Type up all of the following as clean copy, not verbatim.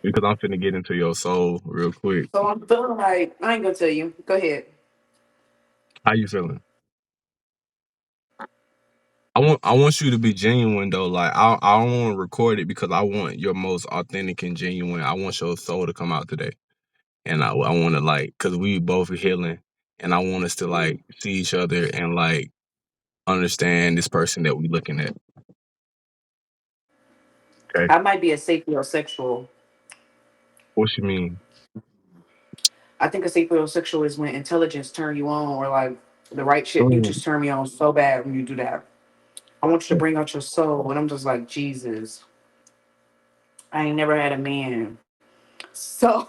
because I'm finna get into your soul real quick. So I'm feeling like I ain't gonna tell you. Go ahead. How you feeling? I want you to be genuine though. Like I don't want to record it because I want your most authentic and genuine. I want your soul to come out today, and I want to like because we both are healing, and I want us to like see each other and like understand this person that we looking at. Okay, I might be a sapiosexual. what you mean? I think a sapiosexual is when intelligence turn you on, or like the right shit. You Mm. just turn me on so bad when you do that. I want you to bring out your soul, and I'm just like Jesus. I ain't never had a man, so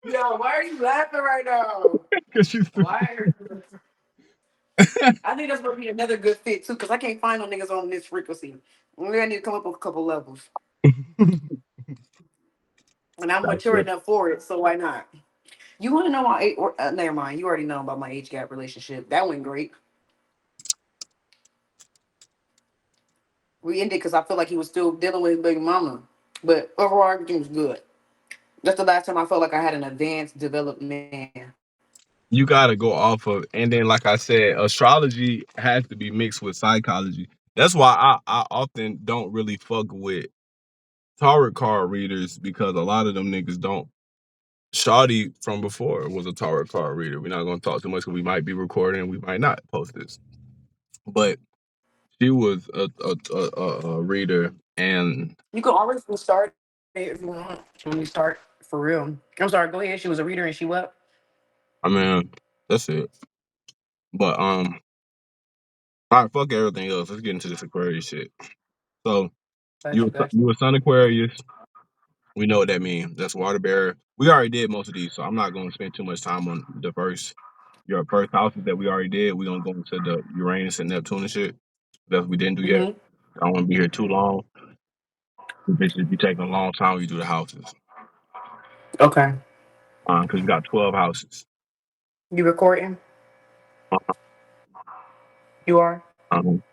yo, why are you laughing right now? Cause you Why? I think that's gonna be another good fit too, because I can't find no niggas on this frequency. We gonna need to come up with a couple levels, and I'm That's mature good. enough for it. So why not? You want to know my age? Never mind. You already know about my age gap relationship. That went great. We ended because I feel like he was still dealing with his baby mama, but overall everything was good. That's the last time I felt like I had an advanced, developed man. You gotta go off of, and then like I said, astrology has to be mixed with psychology. That's why I often don't really fuck with tarot card readers because a lot of them niggas don't. Shawty from before was a tarot card reader. We're not gonna talk too much because we might be recording, we might not post this, but she was a reader, and You can always start if you want. When you start for real. I'm sorry. Go ahead. She was a reader and she what? I mean that's it. But all right, fuck everything else. Let's get into this Aquarius shit. So Got you. Got you you. a Sun Aquarius. We know what that means. That's water bearer. We already did most of these, so I'm not going to spend too much time on the first your first houses that we already did. We're gonna go into the Uranus and Neptune and shit that we didn't do yet. Hmm. I don't want to be here too long. The bitches be taking a long time when you do the houses. Okay. Because you got 12 houses. You recording? You are. Um,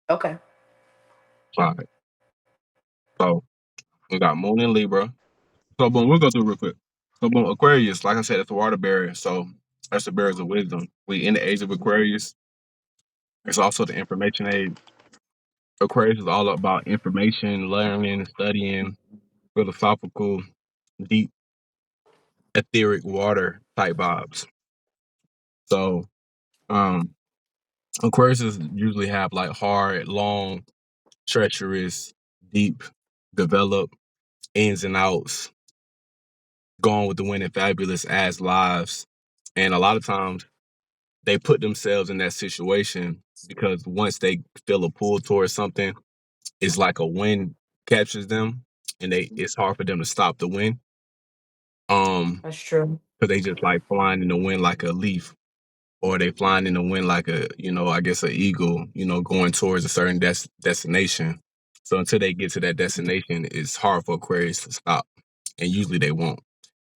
Okay. all right. So we got Moon in Libra. So boom, we'll go through real quick. So boom, Aquarius, like I said, it's a water barrier. So that's the bearers of wisdom. We in the age of Aquarius. It's also the information age. Aquarius is all about information, learning, studying, philosophical, deep, etheric water type vibes. So, um, Aquarius usually have like hard, long, treacherous, deep, developed ins and outs, gone with the wind and fabulous ass lives. And a lot of times they put themselves in that situation because once they feel a pull towards something, it's like a wind captures them and it's hard for them to stop the wind. That's true. Because they just like flying in the wind like a leaf, or they flying in the wind like a, I guess an eagle, going towards a certain destination. So until they get to that destination, it's hard for Aquarius to stop, and usually they won't.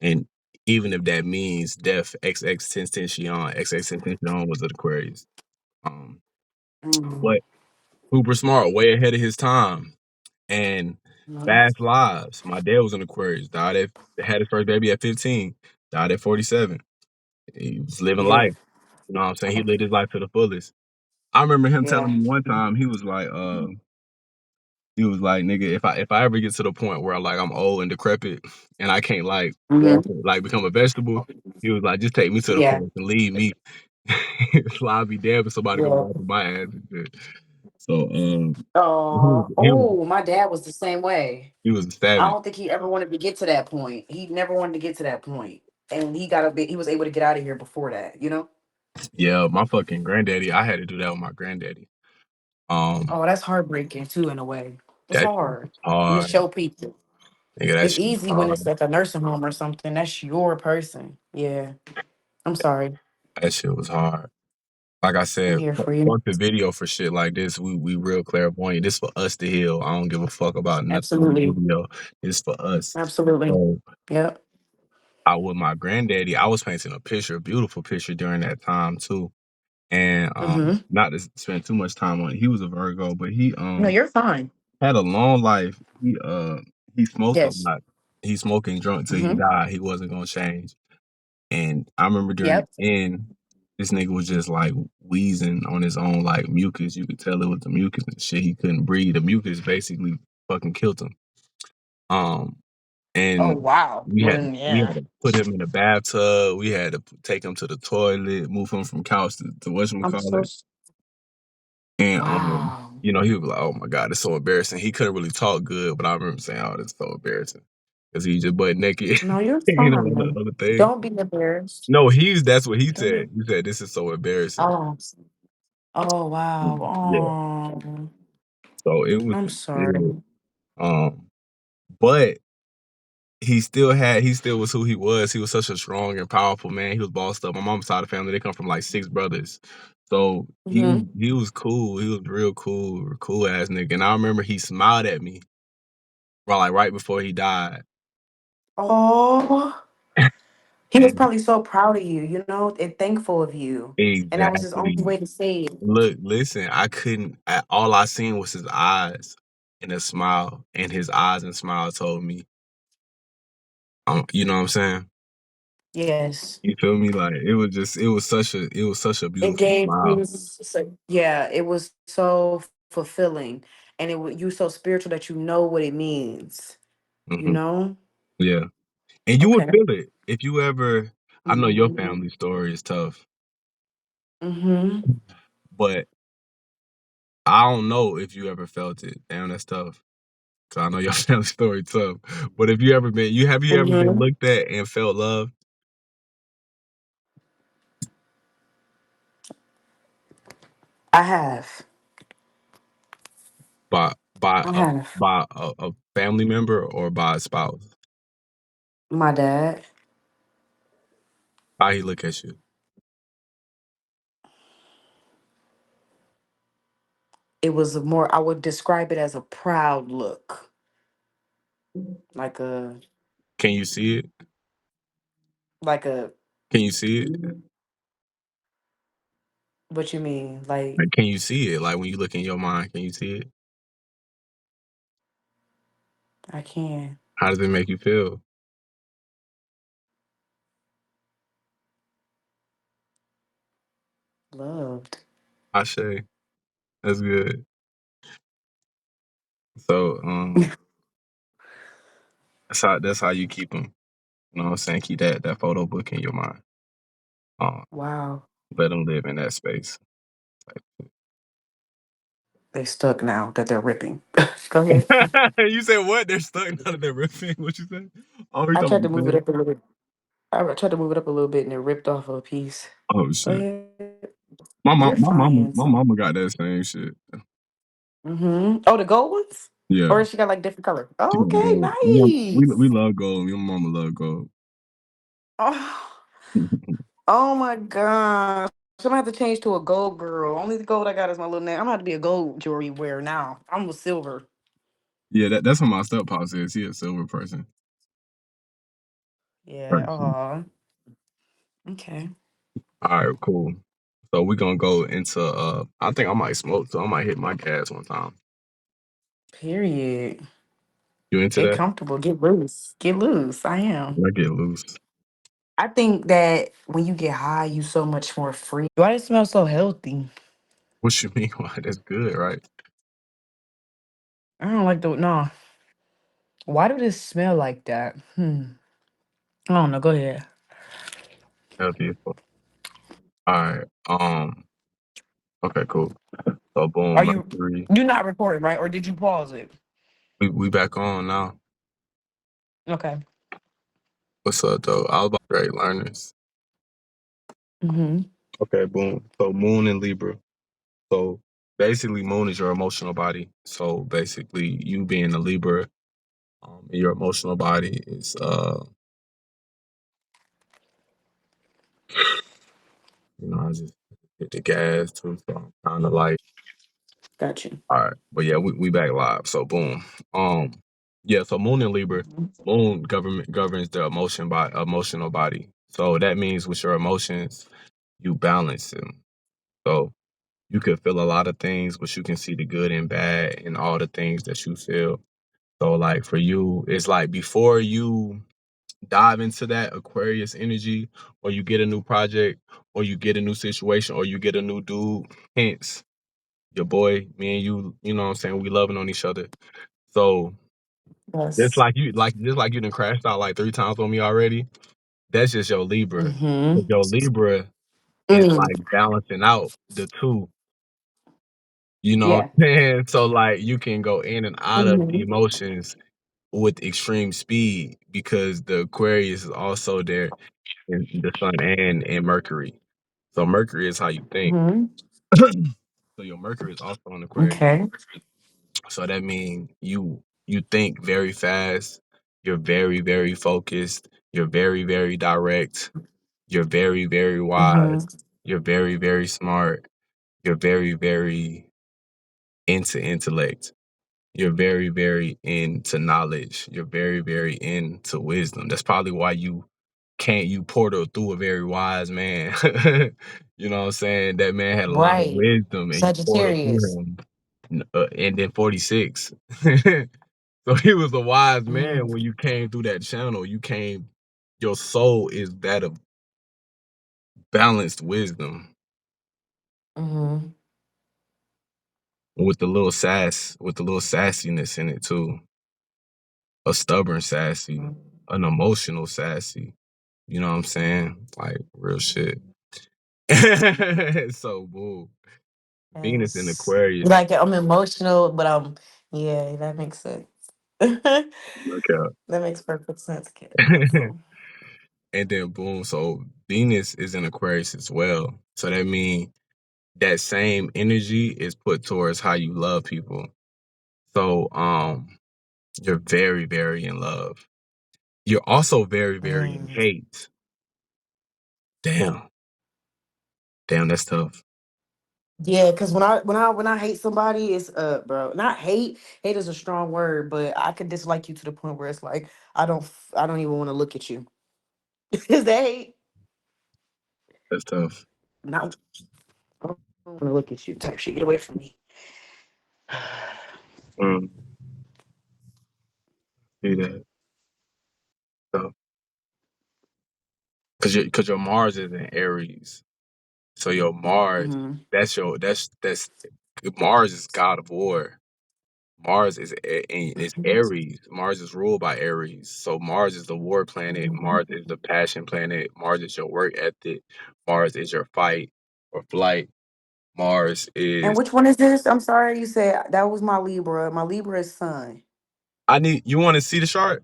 And even if that means death, XX Tentacion was an Aquarius. Um, Hmm. but super smart, way ahead of his time, and fast lives. My dad was an Aquarius, had his first baby at 15, died at 47. He was living Yeah. life. You know what I'm saying? He lived his life to the fullest. I remember him telling Yeah. me one time, he was like, nigga, if I ever get to the point where I'm old and decrepit and I can't like walk, Hmm. like become a vegetable, he was like, just take me to the Yeah. forest and leave me. So I'll be dead for somebody to come Yeah. wipe my ass and shit. So he was Oh, my dad was the same way. he was a I savage. don't think he ever wanted to get to that point. He never wanted to get to that point, and he got a bit. He was able to get out of here before that. You know. Yeah, my fucking granddaddy, I had to do that with my granddaddy. Um Oh, that's heartbreaking too, in a way. It's that shit hard. was And to hard. show people, Nigga, that it's shit was easy when it's hard. like a nursing home or something. That's your person. Yeah. I'm sorry. That shit was hard. Like I I'm said, here for you. fuck the video for shit like this. We real clairvoyant. This for us to heal. I don't give a fuck about nothing on the Absolutely. video. This for us. Absolutely. So Yep. I with my granddaddy, I was painting a picture, a beautiful picture during that time too. and Mm-hmm. not to spend too much time on it. He was a Virgo, but he No, you're fine. had a long life. He smoked a Yes. lot. He smoked and drunk till he Mm-hmm. died. He wasn't gonna change. And I remember during Yep. the end, this nigga was just like wheezing on his own, like mucus. You could tell it was the mucus and shit. He couldn't breathe. The mucus basically fucking killed him. Um, Oh and wow. Well, we yeah. had to put him in a bathtub. We had to take him to the toilet, move him from couch to I'm so. whatchamacallit. And Wow. he would be like, "Oh my god, it's so embarrassing." He couldn't really talk good, but I remember saying, "Oh, this is so embarrassing," because he just butt naked, No, you're on the fine. other thing. Don't be embarrassed. No, that's what he Don't said. be. He said, "This is so embarrassing." Oh. Oh wow. Yeah. Oh, So it was I'm some shit. sorry. Um, but he still was who he was. He was such a strong and powerful man. He was bossed up. My mom's side of the family, they come from like 6 brothers. So Mm-hmm. he was cool. He was real cool ass nigga. And I remember he smiled at me right before he died. Oh, he was And probably so proud of you, and thankful of you. And that was his only exactly. way to say it. Look, listen, I couldn't all I seen was his eyes and a smile. And his eyes and smile told me, you know what I'm saying? Yes. You feel me? Like it was such a It beautiful gave smile. you, yeah, it was so fulfilling. And you so spiritual that you know what it means, you Hmm. know? Yeah. And you would Okay. feel it if you ever. I know your Mm-hmm. family story is tough, Mm-hmm. but I don't know if you ever felt it. Damn, that's tough. 'Cause I know your family story tough. But if you ever been Mm-hmm. looked at and felt love I have. by by I a have. a family member or by a spouse? My dad. How he look at you? It was I would describe it as a proud look. Like a, Can you see it? like a, Can you see it? what you mean? Like, Like, can you see it? Like when you look in your mind, can you see it? I can. How does it make you feel? Loved. I say that's good. So that's how you keep them. You know what I'm saying? Keep that photo book in your mind. Um, Wow. let them live in that space. They stuck now that they're ripping. Go ahead. You said what? They're stuck out of their riffing. What you said? Oh, you I talking tried to about move it that? up a little bit. I tried to move it up a little bit and it ripped off a piece. Oh Go shit. ahead. You're fine. My mama got that same shit. Mm-hmm. Oh, the gold ones? Yeah, Or she got like different color? she Oh, got okay, gold. We nice. love gold. Your mama love gold. Oh, oh my gosh. I'm gonna have to change to a gold girl. Only the gold I got is my little name. I'm gonna have to be a gold jewelry wearer now. I'm a silver. Yeah, that's what my step pops is. He a silver person. Yeah. Person. Oh, okay. All right, cool. So we're gonna go into I think I might smoke, so I might hit my gas one time. Period. You into Get that? comfortable. Get loose. Get loose. I am. I get loose. I think that when you get high, you so much more free. Why does it smell so healthy? What you mean? Why that's good, right? I don't like the no. Why do this smell like that? I don't know. Go ahead. Healthy. Alright, okay, cool. So Are boom, you Mercury. you're not recording, right? Or did you pause it? We back on now. Okay. What's up though? I was about great learners. Mm-hmm. Okay, boom. So Moon and Libra. So basically Moon is your emotional body. So basically you being a Libra, your emotional body is I just hit the gas too, so I'm kinda like Got you. all right. But yeah, we back live. So boom. Um yeah, so Moon and Libra, Moon government governs the emotional body. So that means with your emotions, you balance them. So you could feel a lot of things, but you can see the good and bad in all the things that you feel. So like for you, it's like before you dive into that Aquarius energy, or you get a new project, or you get a new situation, or you get a new dude, hence your boy, me and you know what I'm saying, we loving on each other. So just Yes. like you done crashed out like 3 times on me already, that's just your Libra. 'Cause Mm-hmm. your Libra is Mm. like balancing out the two. You know what Yeah. I'm saying? So like you can go in and out of Mm-hmm. emotions with extreme speed because the Aquarius is also there in the sun and Mercury. So Mercury is how you think. Mm-hmm. So your Mercury is also on Aquarius. Okay. So that means you think very fast, you're very, very focused, you're very, very direct, you're very, very Mm-hmm. wise, you're very, very smart, you're very, very into intellect. You're very, very into knowledge. You're very, very into wisdom. That's probably why you portal through a very wise man. You know what I'm saying? That man had a lot of Right. wisdom and you portal through Sagittarius. him. And then 46. So he was a wise man Mm-hmm. when you came through that channel. Your soul is that of balanced wisdom Mm-hmm. with the little sassiness in it too. A stubborn sassy, an emotional sassy. You know what I'm saying? Like real shit. So boom. Venus in Yes. Aquarius. Like I'm emotional, but yeah, that makes sense. That Okay. makes perfect sense, Kid. So, And then boom. So Venus is in Aquarius as well. So that means that same energy is put towards how you love people. So you're very, very in love. You're also very, very in mm. hate. Damn. Damn, that's tough. Yeah, because when I hate somebody, it's bro. Not hate. Hate is a strong word, but I could dislike you to the point where it's like I don't even want to look at you. Is that hate? That's tough. Not I don't want to look at you. Type shit. Get away from me. Mm, see that. So, cause your Mars is in Aries. So your Mars, Hmm. that's Mars is God of war. Mars is Aries. Mars is ruled by Aries. So Mars is the war planet. Hmm. Mars is the passion planet. Mars is your work ethic. Mars is your fight or flight. Mars And is which one is this? I'm sorry, you said that was my Libra. My Libra is Sun. I need you want to see the chart?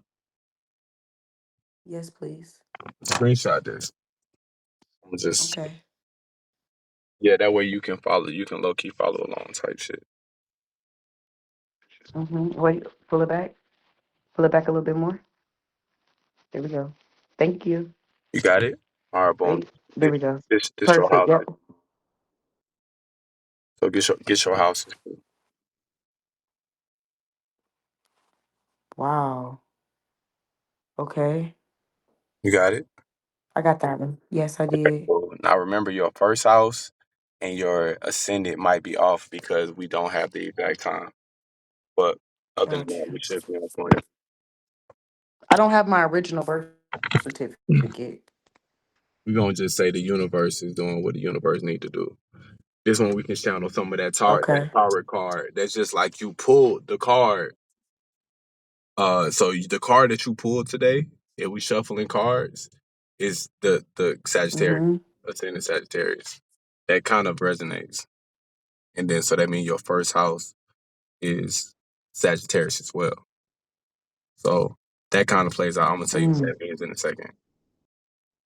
Yes, please. Screenshot this. I'm just Okay. yeah, that way you can follow you can low key follow along type shit. Wait, pull it back. Pull it back a little bit more. There we go. Thank you. You got it? All right, boom. Wait, there we go. This your Perfect. house. Yep. So get your house. Wow. Okay. You got it? I got that one. Yes, I Okay, did. cool. Now remember your first house and your ascendant might be off because we don't have the exact time. But other than that, Gotcha. we should be on point. I don't have my original birth certificate. We're gonna just say the universe is doing what the universe need to do. This one we can channel some of that Okay. tarot card. That's just like you pulled the card. The card that you pulled today, if we shuffling cards, is the Sagittarius, Mm-hmm. ascendant Sagittarius. That kind of resonates. And then so that means your first house is Sagittarius as well. So that kind of plays out. I'm gonna tell you what Mm. that means in a second.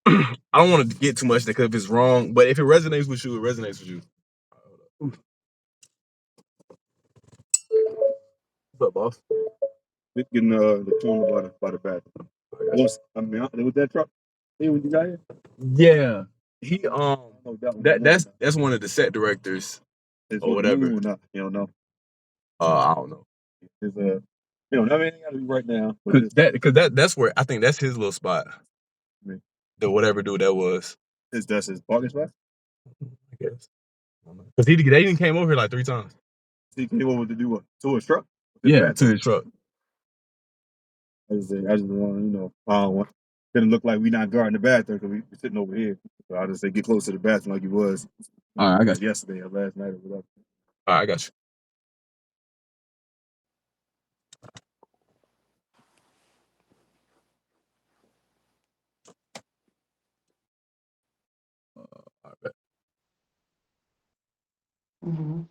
I don't want to get too much because if it's wrong, but if it resonates with you, it resonates with you. What's up, boss? We getting the corner by the back. Was that truck? Hey, when you got here? Yeah. He Oh, that's one of the set directors or whatever. Or not? You don't know. I don't know. Is you don't have anything got to be right now. That's where I think that's his little spot. I mean, the whatever dude that was. That's his parking spot. I guess. Because they even came over here like 3 times. He came over to do what? To his truck? Yeah, to his truck. I just want, I don't want didn't look like we not guarding the bathroom because we sitting over here. So I just say get close to the bathroom like you was. All right, I got you. Yesterday or last night or whatever. All right, I got you.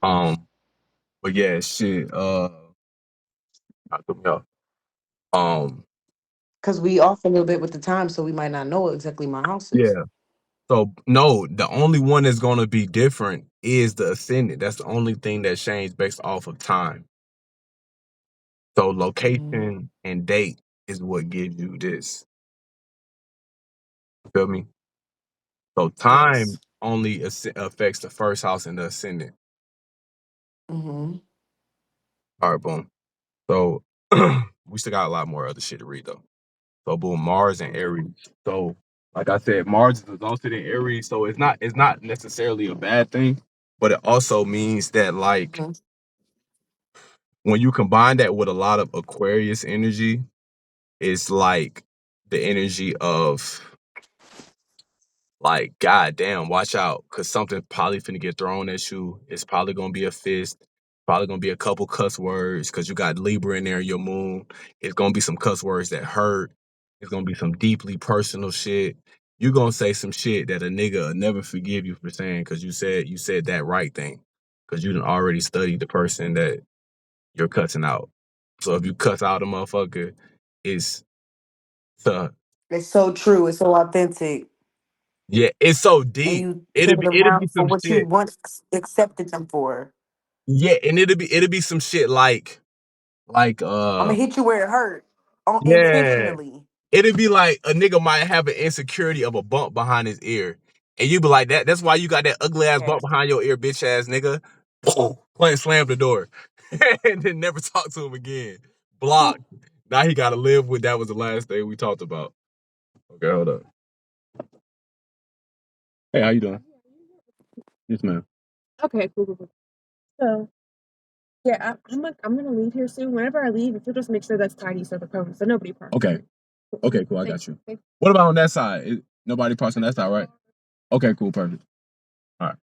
All right. But yeah, shit. I took me off. Because we off a little bit with the time, so we might not know what exactly my house is. Yeah. So no, the only one that's gonna be different is the ascendant. That's the only thing that changed based off of time. So location and date is what gives you this. You feel me? So time Yes. only affects the first house and the ascendant. Mm-hmm. All right, boom. So we still got a lot more other shit to read though. So boom, Mars and Okay. Aries. So like I said, Mars is exalted in Aries, so it's not necessarily a bad thing, but it also means that like Mm-hmm. when you combine that with a lot of Aquarius energy, it's like the energy of like, God damn, watch out, cause something probably finna get thrown at you. It's probably gonna be a fist, probably gonna be a couple cuss words, cause you got Libra in there, your moon. It's gonna be some cuss words that hurt. It's gonna be some deeply personal shit. You gonna say some shit that a nigga will never forgive you for saying, cause you said that right thing, cause you done already studied the person that you're cussing out. So if you cuss out a motherfucker, it's the It's so true. It's so authentic. yeah, it's so And deep. you It'll turn be it it'll be around for some what you shit. once accepted them for. Yeah, and it'll be some shit like I'm gonna hit you where it hurt, yeah. intentionally. It'll be like a nigga might have an insecurity of a bump behind his ear. And you be like, that's why you got that ugly ass bump Yes. behind your ear, bitch ass nigga. Boom. Play slam the door. And then never talk to him again. Blocked. Now he gotta live with that was the last thing we talked about. Okay, hold up. Hey, how you doing? Yes, ma'am. Okay, cool, cool, cool. So yeah, I'm gonna leave here soon. Whenever I leave, if you'll just make sure that's tidy so the phone so nobody parks. Okay. Cool. Okay, cool. I Thanks. got you. Thanks. What about on that side? Nobody parks on that side, right? Okay, cool, perfect. All right.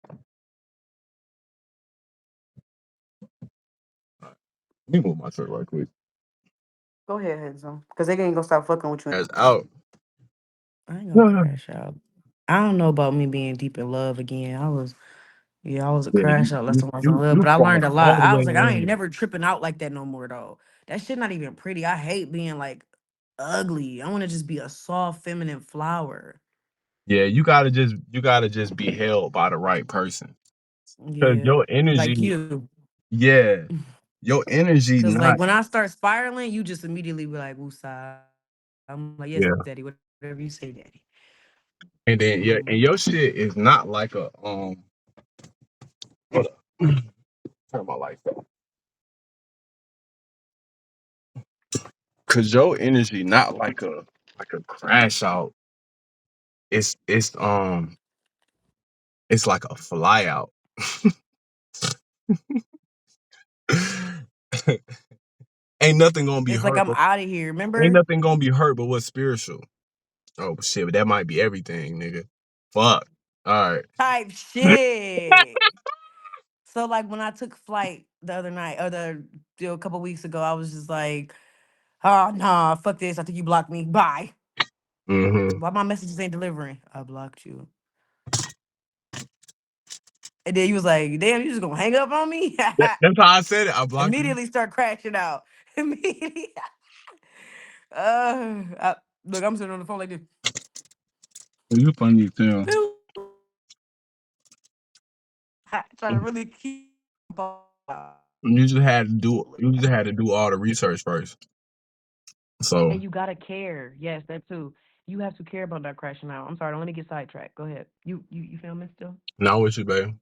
All right. Let me move my shirt right quick. Go ahead, handsome. Because they ain't gonna stop fucking with you. That's out. I ain't gonna Yeah, crash out. I don't know about me being deep in love again. I was a crash you out last you time I was in you love, you but I fall learned a all lot. the I way was like, I ain't in. never tripping out like that no more though. That shit not even pretty. I hate being like ugly. I want to just be a soft, feminine flower. Yeah, you gotta just be held by the right person. Cause Yeah, your like energy, you. yeah, your energy Cause like not when I start spiraling, you just immediately be like, "Woosah." I'm like, "Yes, yeah. daddy. Whatever you say, daddy." And then yeah, and Mm-hmm. your shit is not like a hold up. Turn my lights off. Cause your energy not like a crash out. It's like a fly out. Ain't nothing gonna be It's like hurt, I'm but out of here. ain't Remember? nothing gonna be hurt but what's spiritual. Oh shit, but that might be everything, nigga. Fuck. All right. Type shit. So like when I took flight the other night or a couple weeks ago, I was just like, "Oh nah, fuck this. I think you blocked me. Bye." Mm-hmm. Why my messages ain't delivering? I blocked you. And then he was like, "Damn, you just gonna hang up on me?" That's how I said it. I blocked you. Immediately start crashing out. Immediately. Look, I'm sitting on the phone like this. You funny as hell. Trying to really keep. You just had to do all the research first. So And you gotta care. Yes, that too. You have to care about that crashing out. I'm sorry, don't let me get sidetracked. Go ahead. You filming still? now with you, babe.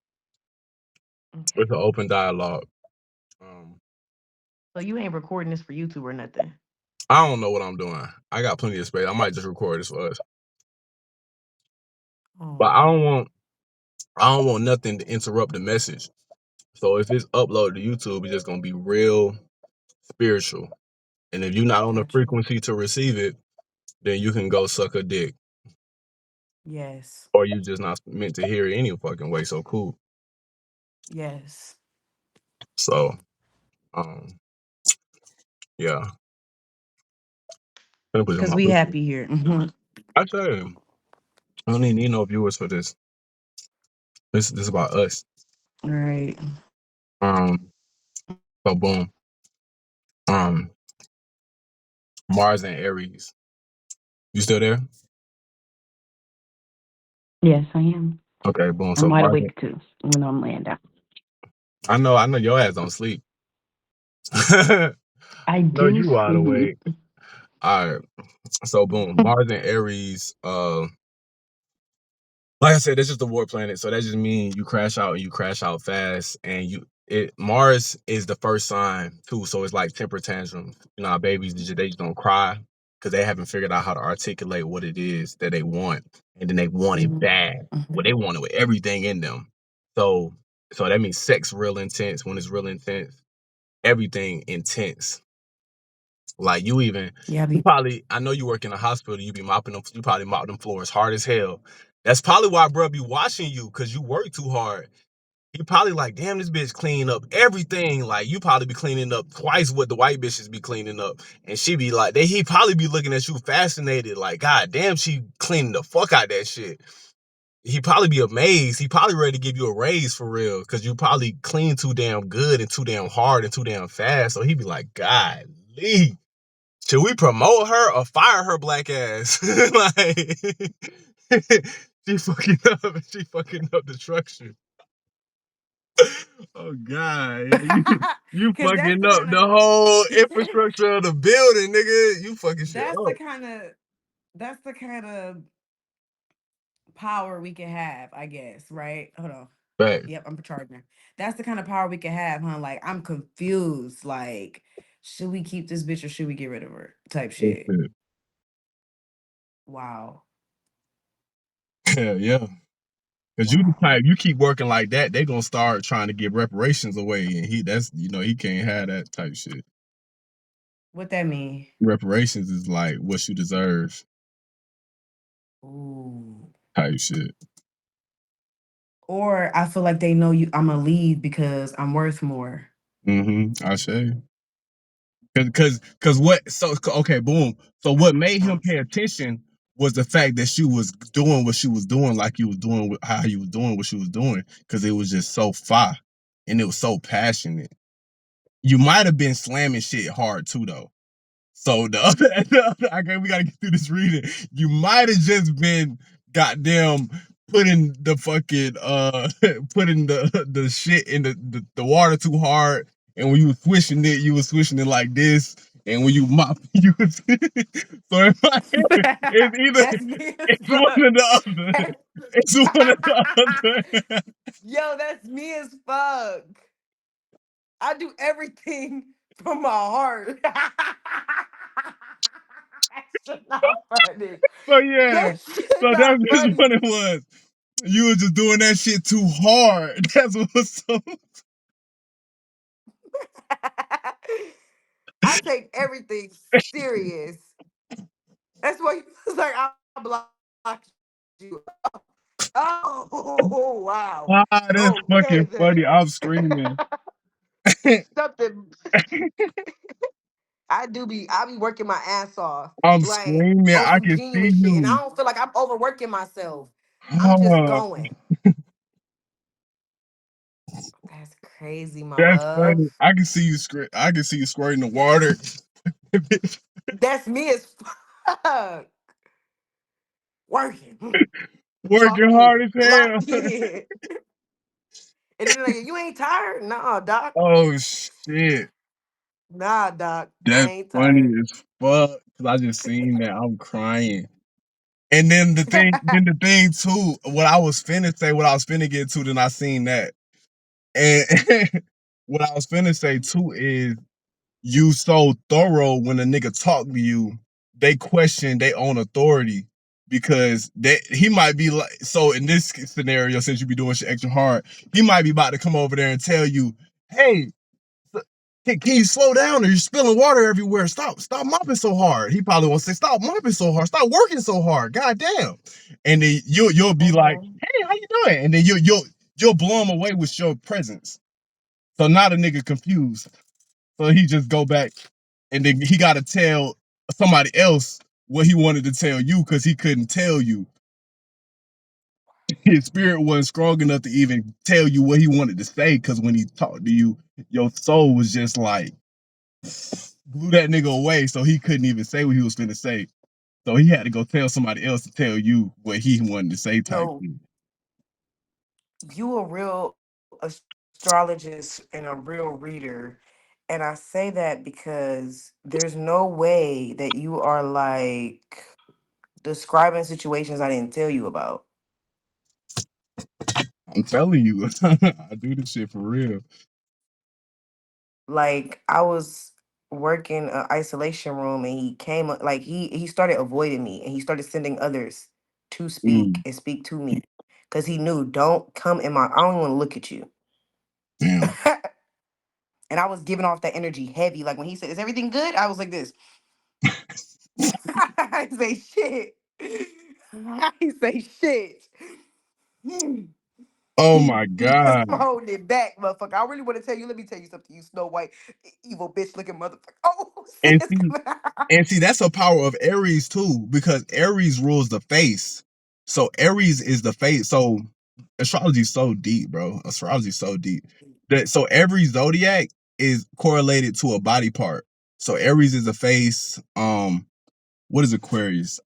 Okay. It's an open dialogue. Um, So you ain't recording this for YouTube or nothing. I don't know what I'm doing. I got plenty of space. I might just record this for us. But I Oh. don't want. I don't want nothing to interrupt the message. So if it's uploaded to YouTube, it's just gonna be real spiritual. And if you're not on the Got you. frequency to receive it, then you can go suck a dick. Yes. Or you just not meant to hear it any fucking way. So cool. Yes. So um yeah. I'm gonna put it on Because my we picture. happy here. Mhm. I tell you, I don't even need no viewers for this. This is about us. All right. Um so boom. Um Mars and Aries. You still there? Yes, I am. Okay, boom. I'm So wide Mars. awake too, even though I'm laying down. I know your ass don't sleep. No, I do you wide sleep. awake. All right. So boom, Mars and Aries. Like I said, this is the war planet, so that just means you crash out and you crash out fast. And Mars is the first sign too, so it's like temper tantrums. You know, how babies they just don't cry because they haven't figured out how to articulate what it is that they want, and then they want it Mhm. bad. Well, Mhm. they want it with everything in them. So, so that means sex real intense. When it's real intense, everything intense. Like Yeah, I you be. probably, I know you work in a hospital, you be mopping them, you probably mop them floors hard as hell. That's probably why bro be watching you, cause you work too hard. He probably like, damn, this bitch clean up everything. Like you probably be cleaning up twice what the white bitches be cleaning up. And she be like, he probably be looking at you fascinated, like, God damn, she cleaning the fuck out that shit. He probably be amazed. He probably ready to give you a raise for real, cause you probably clean too damn good and too damn hard and too damn fast. So he be like, God, Lee. Should we promote her or fire her black ass? Like she fucking up. She fucking up the structure. Oh God, you Cause that's fucking the up kind the of whole infrastructure of the building, nigga. You fucking shit that's up. the kind of that's the kind of power we can have, I guess, right? Hold on. Back. Yep, I'm charging. That's the kind of power we can have, huh? Like I'm confused. Like, should we keep this bitch or should we get rid of her? Type shit. Wow. Hell yeah. Cause you the Wow. type you keep working like that, they gonna start trying to give reparations away, and he can't have that type shit. What that mean? Reparations is like what you deserve Ooh. type shit. Or I feel like they know you I'm gonna leave because I'm worth more. I say. Cause what? So okay, boom. So what made him pay attention was the fact that she was doing what she was doing, like he was doing how he was doing what she was doing, because it was just so fire and it was so passionate. You might have been slamming shit hard too, though. So okay, we gotta get through this reading. You might have just been goddamn putting the fucking putting the shit in the water too hard, and when you was swishing it, you was swishing it like this, and when you mop, you was so in my head, it's either That's me as it's one fuck. or the other. It's one or the other. Yo, that's me as fuck. I do everything from my heart. That shit not funny. So yeah, That shit so not that's just funny. what it was. You were just doing that shit too hard. That's what was so. I take everything serious. That's why you was like, I blocked you. Oh, wow. Ah, that's Okay, fucking funny. then. I'm screaming. Something I be working my ass off, I'm like screaming. on I some can see genuine shit. And I you. don't feel like I'm overworking myself. I'm just Ah, going. That's crazy, my that's love. funny. I can see you I can see you squirting the water. That's me as fuck. Working. Working Clock hard in. as Clock hell. in. And then they're like, you ain't tired? Nah, doc. Oh shit. Nah, doc. I That's ain't funny tired. as fuck. Cause I just seen that. I'm crying. And then the thing too, what I was finna say, what I was finna get to, then I seen that. And what I was finna say too is you so thorough when a nigga talk to you, they question their own authority because that he might be like, so in this scenario, since you be doing shit extra hard, he might be about to come over there and tell you, hey, can you slow down or you're spilling water everywhere? Stop mopping so hard. He probably wants to say, stop mopping so hard, stop working so hard. God damn. And then you'll be like, Mhm. hey, how you doing? And then you'll blow him away with your presence. So now the nigga confused. So he just go back and then he gotta tell somebody else what he wanted to tell you because he couldn't tell you. His spirit wasn't strong enough to even tell you what he wanted to say because when he talked to you, your soul was just like blew that nigga away, so he couldn't even say what he was finna say. So he had to go tell somebody else to tell you what he wanted to say type So thing. you a real astrologist and a real reader. And I say that because there's no way that you are like describing situations I didn't tell you about. I'm telling you, I do this shit for real. Like I was working an isolation room and he came like he started avoiding me and he started sending others to speak Mm, and speak to me because he knew don't come in my I don't want to look at you. damn. And I was giving off that energy heavy. Like when he said, "Is everything good?" I was like this. I ain't say shit. I ain't say shit. Oh my Because god. I'm holding it back, motherfucker. I really want to tell you. Let me tell you something, you Snow White, evil bitch looking motherfucker. Oh, And sis, see, come on. and see, that's a power of Aries too, because Aries rules the face. So Aries is the face. So astrology is so deep, bro. Astrology is so deep. That so every zodiac is correlated to a body part. So Aries is a face. What is Aquarius?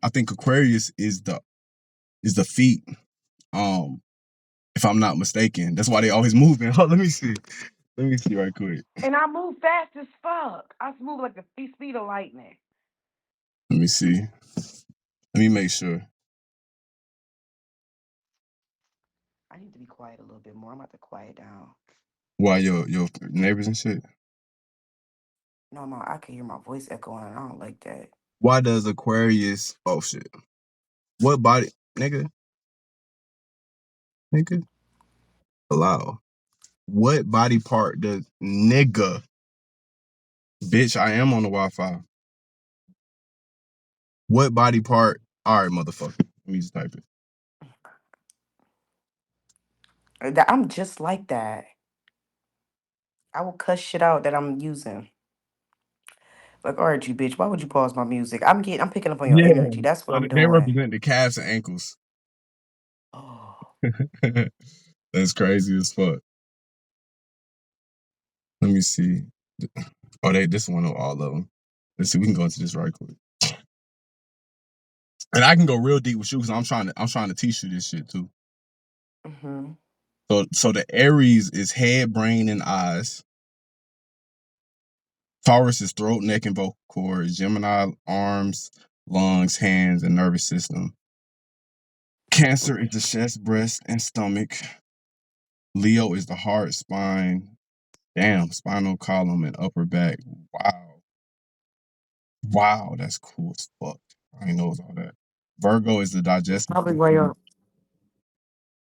I think Aquarius is the feet. Um, if I'm not mistaken. That's why they always moving. Oh, let me see. Let me see right quick. And I move fast as fuck. I move like the speed of lightning. Let me see. Let me make sure. I need to be quiet a little bit more. I'm about to quiet down. Why your neighbors and shit? No, no, I can hear my voice echoing. I don't like that. Why does Aquarius? Oh shit! What body, nigga? Nigga, allow. What body part does nigga? Bitch, I am on the Wi-Fi. What body part? All right, motherfucker. Let me just type it. I'm just like that. I will cuss shit out that I'm using. Like, all right, you bitch, why would you pause my music? I'm picking up on your Yeah. energy. That's what So I'm they doing. represent the calves and ankles. Oh, That's crazy as fuck. Let me see. Oh, this one of all of them. Let's see. We can go into this right quick, and I can go real deep with you because I'm trying to teach you this shit too. mm-hmm. So the Aries is head, brain, and eyes. Taurus is throat, neck, and vocal cords. Gemini, arms, lungs, hands, and nervous system. Cancer is the chest, breast, and stomach. Leo is the heart, spine, damn, spinal column, and upper back. Wow. Wow, that's cool as fuck. I didn't know it was all that. Virgo is the That's digestive probably why system y'all.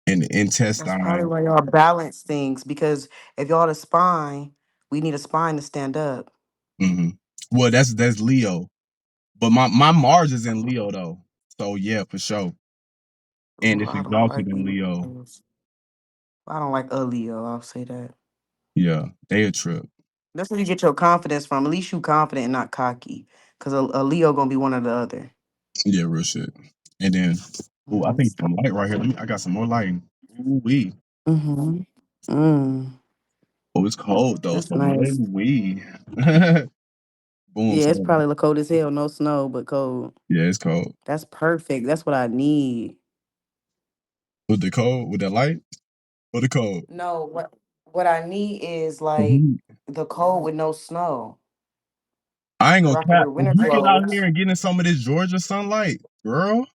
and the That's probably intestine. why y'all balance things because if y'all the spine, we need a spine to stand up. Hmm. Well, that's Leo. But my Mars is in Leo though. So yeah, for sure. And Ooh, it's I don't exalted like in Leo. Leos. I don't like a Leo. I'll say that. Yeah, they a trip. That's where you get your confidence from. At least you confident and not cocky. Cause a Leo gonna be one or the other. Yeah, real shit. And then, oh, I Mm-hmm. think some light right here. I got some more lighting. Ooh wee. Mm-hmm. Mm. Oh, it's cold though. That's So let nice. we. Boom. Yeah, it's So probably cold as hell. No snow, but cold. yeah, it's cold. That's perfect. That's what I need. With the cold, with the light, or the cold. No, what I need is The like heat. the cold with no snow. I ain't So gonna I can cap. wear If winter you get out here clothes. and get in some of this Georgia sunlight, girl,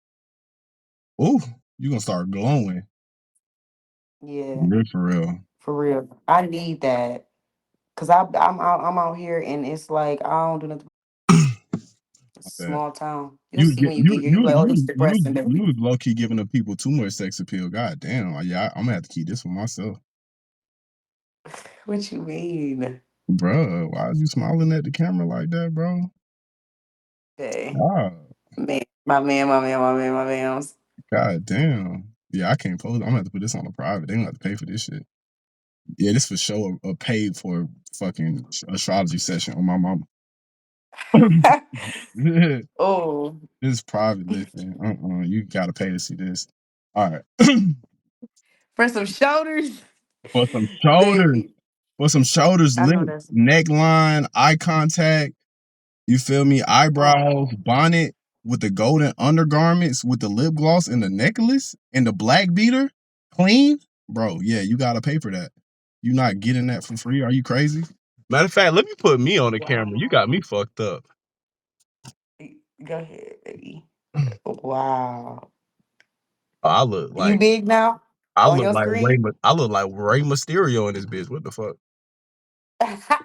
ooh, you gonna start glowing. Yeah, For real. for real. I need that. Cause I'm out here and it's like I don't do nothing. Okay. Small town. You'll You see get when you get here. You like, oh, he's depressing, you baby. was low key giving the people too much sex appeal. God damn. Yeah, I'm gonna have to keep this for myself. What you mean? Bruh, why are you smiling at the camera like that, bro? Okay. God, Man, my man. God damn. Yeah, I can't post. I'm gonna have to put this on a private. They gonna have to pay for this shit. Yeah, this for sure a paid for fucking astrology session on my mama. This Oh, is private. Listen, you gotta pay to see this. All right. for some shoulders, For some shoulders, baby. I know lip, that's neckline, eye contact. You feel me? Eyebrows, oh, bonnet with the golden undergarments, with the lip gloss and the necklace and the black beater, clean, bro. Yeah, you gotta pay for that. You not getting that for free? Are you crazy? Matter of fact, let me put me on the camera. You got wow. me fucked up. Go ahead, baby. Wow. I look You like big now on your screen? I look like Ray Mysterio in this bitch. What the fuck?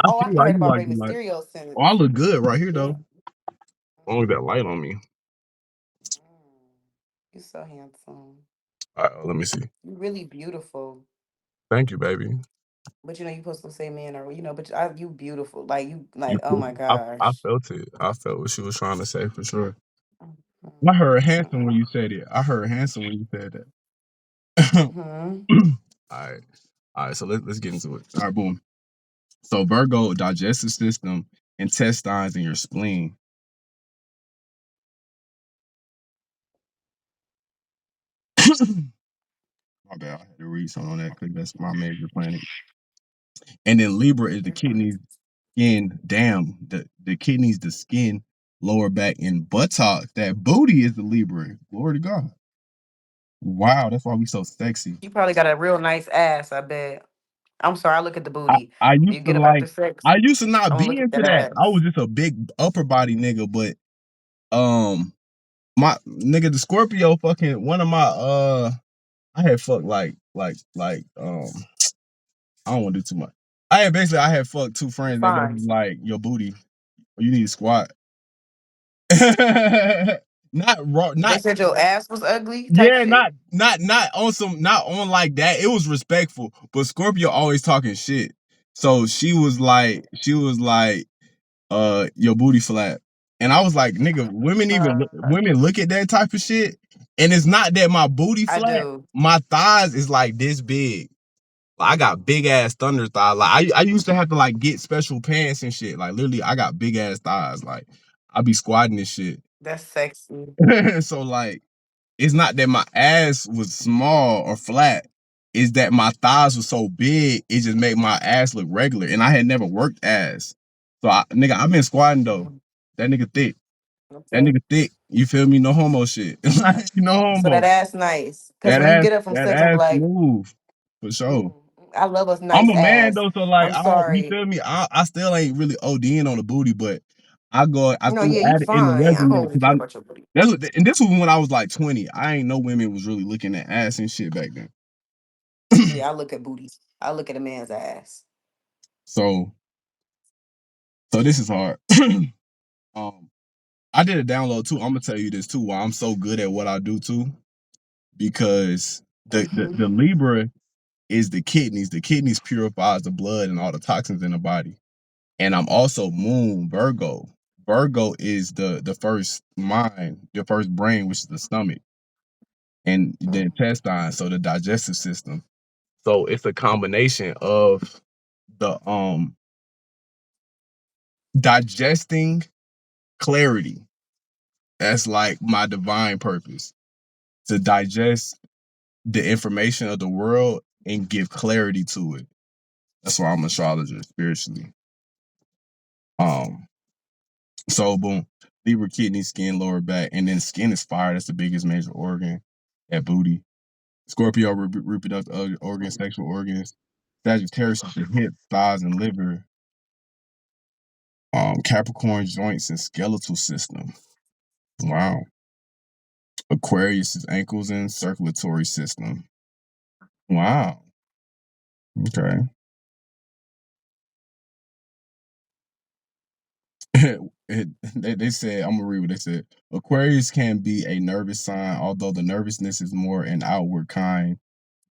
I Oh, see I why heard you about like Rey it. Like, Mysterio oh, I since. look good right here though. Yeah. As long as that light on me. You're so handsome. All right, let me see. You're really beautiful. Thank you, baby. But you know, you're supposed to say man or but you beautiful. Like you You like, oh feel my me? I gosh. felt it. I felt what she was trying to say for sure. I Mhm. heard handsome when you said it. I heard handsome when you said that. Mhm. All right. All right. So let's get into it. All right, boom. So Virgo, digestive system, intestines, and your spleen. My bad. I had to read something on that because that's my major planet. And then Libra is the You're fine. kidneys, skin. Damn, the kidneys, the skin, lower back, and buttocks. That booty is the Libra. Glory to God. Wow, that's why we so sexy. You probably got a real nice ass, I bet. I'm sorry, I look at the I, booty. I When you used to get up after like sex, I used to not I'm gonna be look at into that that. I ass. was just a big upper body nigga, but um my nigga the Scorpio fucking one of my I had fucked I don't want to do too much. I had fucked two You friends and they fine. was like your booty or you need to squat. Not raw, They not said your ass was ugly type yeah, shit. not on some not on like that. It was respectful, but Scorpio always talking shit. So she was like your booty flat. And I was like, nigga, Uh, women look at that type of shit. And it's not that my booty I flat. do. My thighs is like this big. Like, I got big ass thunder thighs. Like I used to have to like get special pants and shit. Like literally, I got big ass thighs. Like I be squatting this shit. That's sexy. So like, it's not that my ass was small or flat. It's that my thighs were so big, it just made my ass look regular. And I had never worked ass. So nigga, I've been squatting though. Mhm. That nigga thick. That Okay. nigga thick. You feel me? No homo shit. Like, no So that homo. ass nice. Cause when you get up from That sex, I'm ass like, smooth. For sure. mm, I love a I'm nice a man ass. though, so like I'm I don't, you sorry. feel me? I still ain't really ODing on the booty, but I No, threw yeah, you at it in the fine. I resume don't really because care about your booty. and this was when I was like 20. I ain't know women was really looking at ass and shit back then. Yeah, I look at booties. I look at a man's ass. So this is hard. um I did a download too. I'm gonna tell you this too, why I'm so good at what I do too. Because the Hmm. Libra is the kidneys. The kidneys purifies the blood and all the toxins in the body. And I'm also Moon Virgo. Virgo is the first mind, the first brain, which is the stomach, and the intestine, so the digestive system. So it's a combination of the digesting clarity. That's like my divine purpose to digest the information of the world and give clarity to it. That's why I'm an astrologer spiritually. Um, so boom, Libra, kidney, skin, lower back, and then skin is fire. That's the biggest major organ. That booty. Scorpio, reproductive organs, sexual organs. Sagittarius is the hips, thighs, and liver. Capricorn, joints and skeletal system. Wow. Aquarius is ankles and circulatory system. Wow. Okay. They said, I'm gonna read what they said. Aquarius can be a nervous sign, although the nervousness is more an outward kind,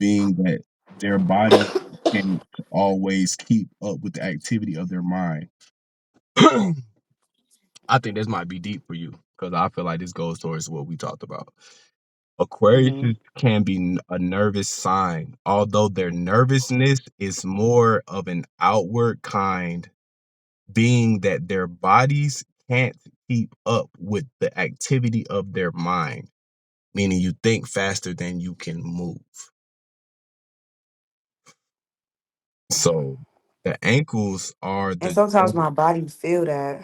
being that their body can't always keep up with the activity of their mind. I think this might be deep for you because I feel like this goes towards what we talked about. Aquarius Mm-hmm. can be a nervous sign, although their nervousness is more of an outward kind, being that their bodies can't keep up with the activity of their mind, meaning you think faster than you can move. So the ankles are And the sometimes my body feel that.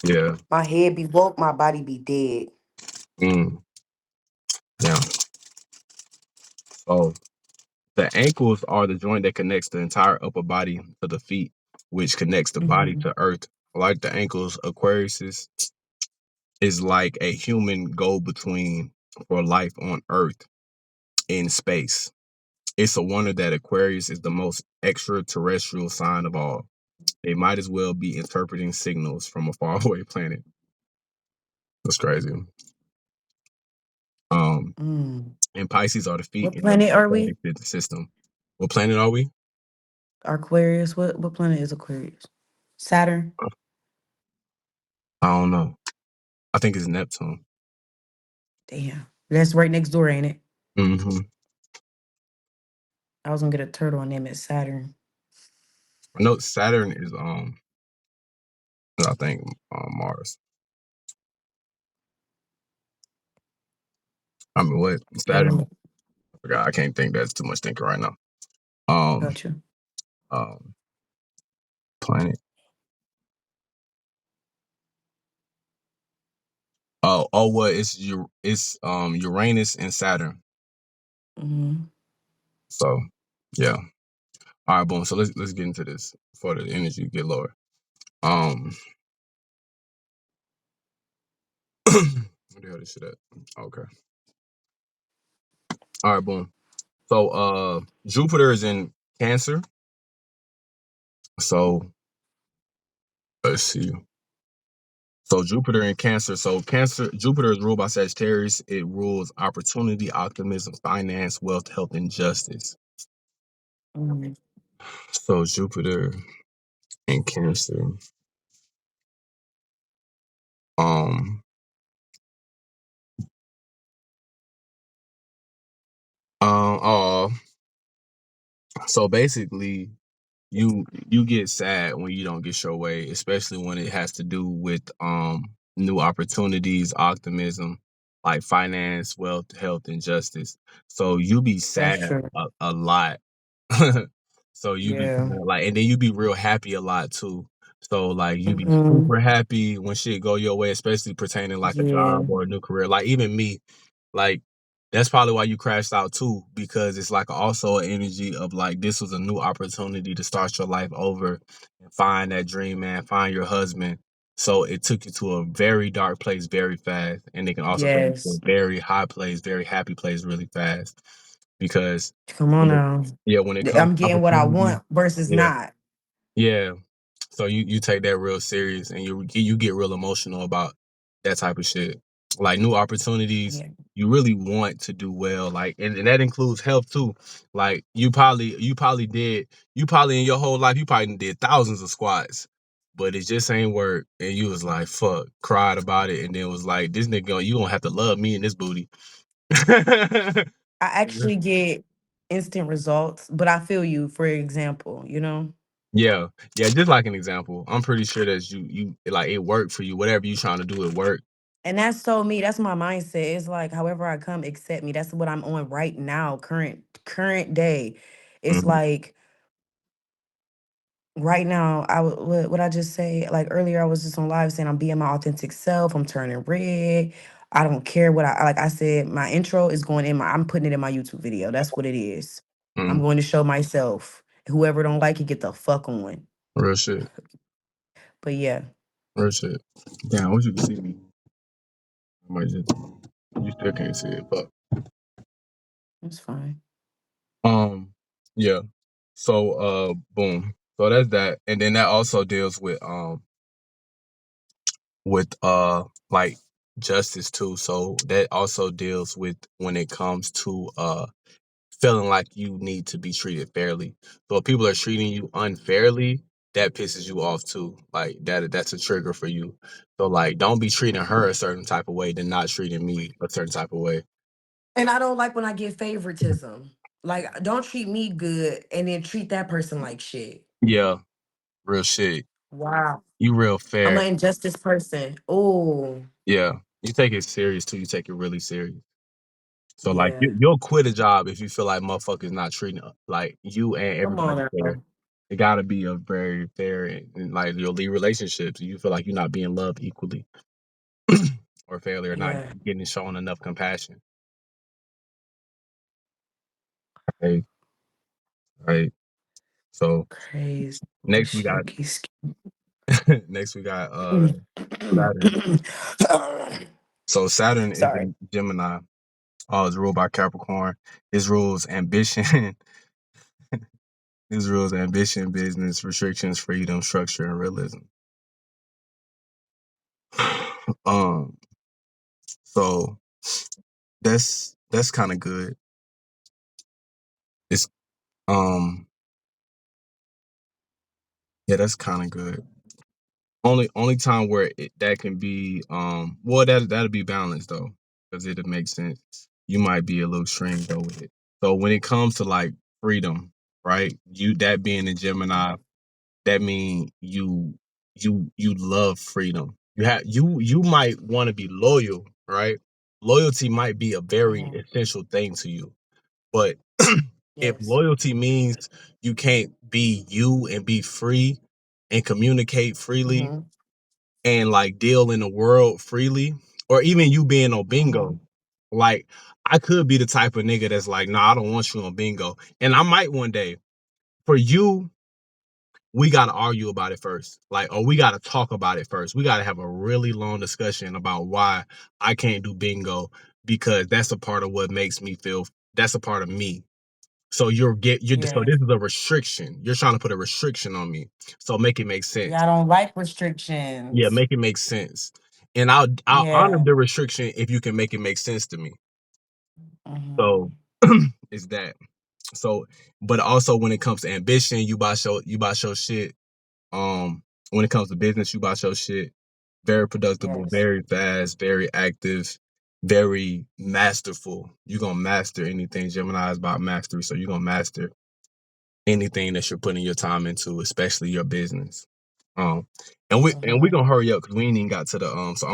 yeah. My head be woke, my body be dead. Mm, yeah. So the ankles are the joint that connects the entire upper body to the feet, which connects the body Mm-hmm. to earth. Like the ankles, Aquarius is like a human go between for life on earth in space. It's a wonder that Aquarius is the most extraterrestrial sign of all. They might as well be interpreting signals from a faraway planet. That's crazy. Um, Mm. and Pisces are the feet What in the planet are we? lymphatic system. What planet are we? Aquarius. What planet is Aquarius? Saturn. I don't know. I think it's Neptune. Damn. That's right next door, ain't it? Hmm. I was gonna get a turtle and name it Saturn. I know Saturn is I think Mars. I mean what? Saturn. Oh, I forgot. I can't think. That's too much thinking right now. Um, got you. um, planet. Well, it's Uranus and Saturn. Mm-hmm. So yeah. All right, boom. So let's get into this before the energy get lower. Um, where the hell this shit at? Okay. All right, boom. So Jupiter is in Cancer. So let's see. So Jupiter in Cancer. So Cancer, Jupiter is ruled by Sagittarius. It rules opportunity, optimism, finance, wealth, health, and justice. Mm-hmm. So Jupiter in Cancer. Um. Oh. So basically, you get sad when you don't get your way, especially when it has to do with new opportunities, optimism, like finance, wealth, health, and justice. So you be That's sad true. a lot. So you be Yeah. like, and then you be real happy a lot too. So like you be Mm-hmm. super happy when shit go your way, especially pertaining like a Yeah. job or a new career. Like even me, like that's probably why you crashed out too, because it's like also an energy of like this was a new opportunity to start your life over and find that dream man, find your husband. So it took you to a very dark place very fast, and it can also take you to Yes. a very high place, very happy place really fast. Because Come on when it, now. yeah, when it comes I'm to getting what I opportunity, want versus yeah, not. yeah. So you take that real serious and you get real emotional about that type of shit. Like new opportunities, Yeah. you really want to do well. Like and that includes health too. Like you probably in your whole life you probably did thousands of squats. But it just ain't work. And you was like, fuck, cried about it, and then was like, this nigga, you gonna have to love me in this booty. I actually get instant results, but I feel you, for example, you know? Yeah, yeah. Just like an example, I'm pretty sure that you like it worked for you. Whatever you trying to do, it worked. And that's so me. That's my mindset. It's like however I come, accept me. That's what I'm on right now, current day. It's Mhm, like right now, what I just say, like earlier, I was just on live saying I'm being my authentic self. I'm turning red. I don't care what I like. I said my intro is going in my. I'm putting it in my YouTube video. That's what it is. I'm mhm. going to show myself. Whoever don't like it, get the fuck on. Real shit. But yeah, Real shit. Damn, I wish you could see me. I might just you still can't see it, but it's fine. um yeah. So, boom. So that's that. And then that also deals with with like justice too. So that also deals with when it comes to feeling like you need to be treated fairly. So if people are treating you unfairly, that pisses you off too. Like that's a trigger for you. So like don't be treating her a certain type of way than not treating me a certain type of way. And I don't like when I get favoritism. Like, don't treat me good and then treat that person like shit. Yeah, real shit. Wow. You real I'm fair. an injustice person. Oh, Yeah. You take it serious too. You take it really serious. So like yeah. you'll quit a job if you feel like motherfuckers not treating like you and Come on everybody fair. now. It gotta be a very fair and like you'll leave relationships. You feel like you're not being loved equally or fairly or not Yeah. getting shown enough compassion. Right. Right. So Crazy. next we got Shaky skin. next we got Saturn. So Saturn is Sorry. in Gemini. It's ruled by Capricorn. His rules ambition. His rules ambition, business, restrictions, freedom, structure, and realism. um, so that's kind of good. It's um yeah, that's kind of good. Only time where that can be well that'll be balanced though because it'll make sense. You might be a little extreme though with it. So when it comes to like freedom, right? You that being a Gemini, that mean you love freedom. You might want to be loyal, right? Loyalty might be a very Mhm. essential thing to you. But if Yes. loyalty means you can't be you and be free and communicate freely Mhm. and like deal in the world freely, or even you being on bingo, Mhm. like I could be the type of nigga that's like, nah, I don't want you on bingo. And I might one day. For you, we gotta argue about it first. Like, or we gotta talk about it first. We gotta have a really long discussion about why I can't do bingo because that's a part of what makes me feel that's a part of me. So so Yes. this is a restriction. You're trying to put a restriction on me. So make it make sense. Yeah, I don't like Yeah, restrictions. make it make sense. And I'll honor Yeah. the restriction if you can make it make sense to me. So Mhm. is that. So but also when it comes to ambition, you about your shit. When it comes to business, you about your shit. Very productive, Yes. very fast, very active, very masterful. You're gonna master anything. Gemini is about mastery, so you're gonna master anything that you're putting your time into, especially your business. Um, and we Mhm. gonna hurry up because we ain't even got to the So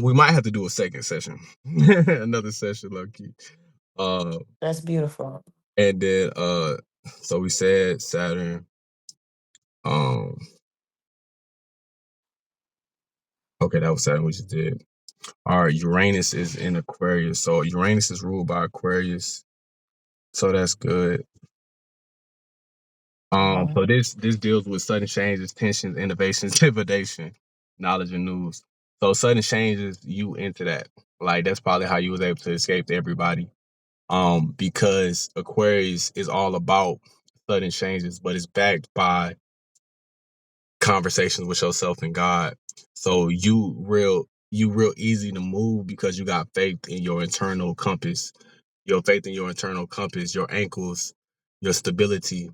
we might have to do a second session, another session, low key. Uh, That's beautiful. and then so we said Saturn. Um, okay, that was Saturn. We just did. All right, Uranus is in Aquarius. So Uranus is ruled by Aquarius. So that's good. Mhm. So this deals with sudden changes, tensions, innovations, intimidation, knowledge, and news. So sudden changes, you into that. Like that's probably how you was able to escape to everybody. Because Aquarius is all about sudden changes, but it's backed by conversations with yourself and God. So you real easy to move because you got faith in your internal compass. Your faith in your internal compass, your ankles, your stability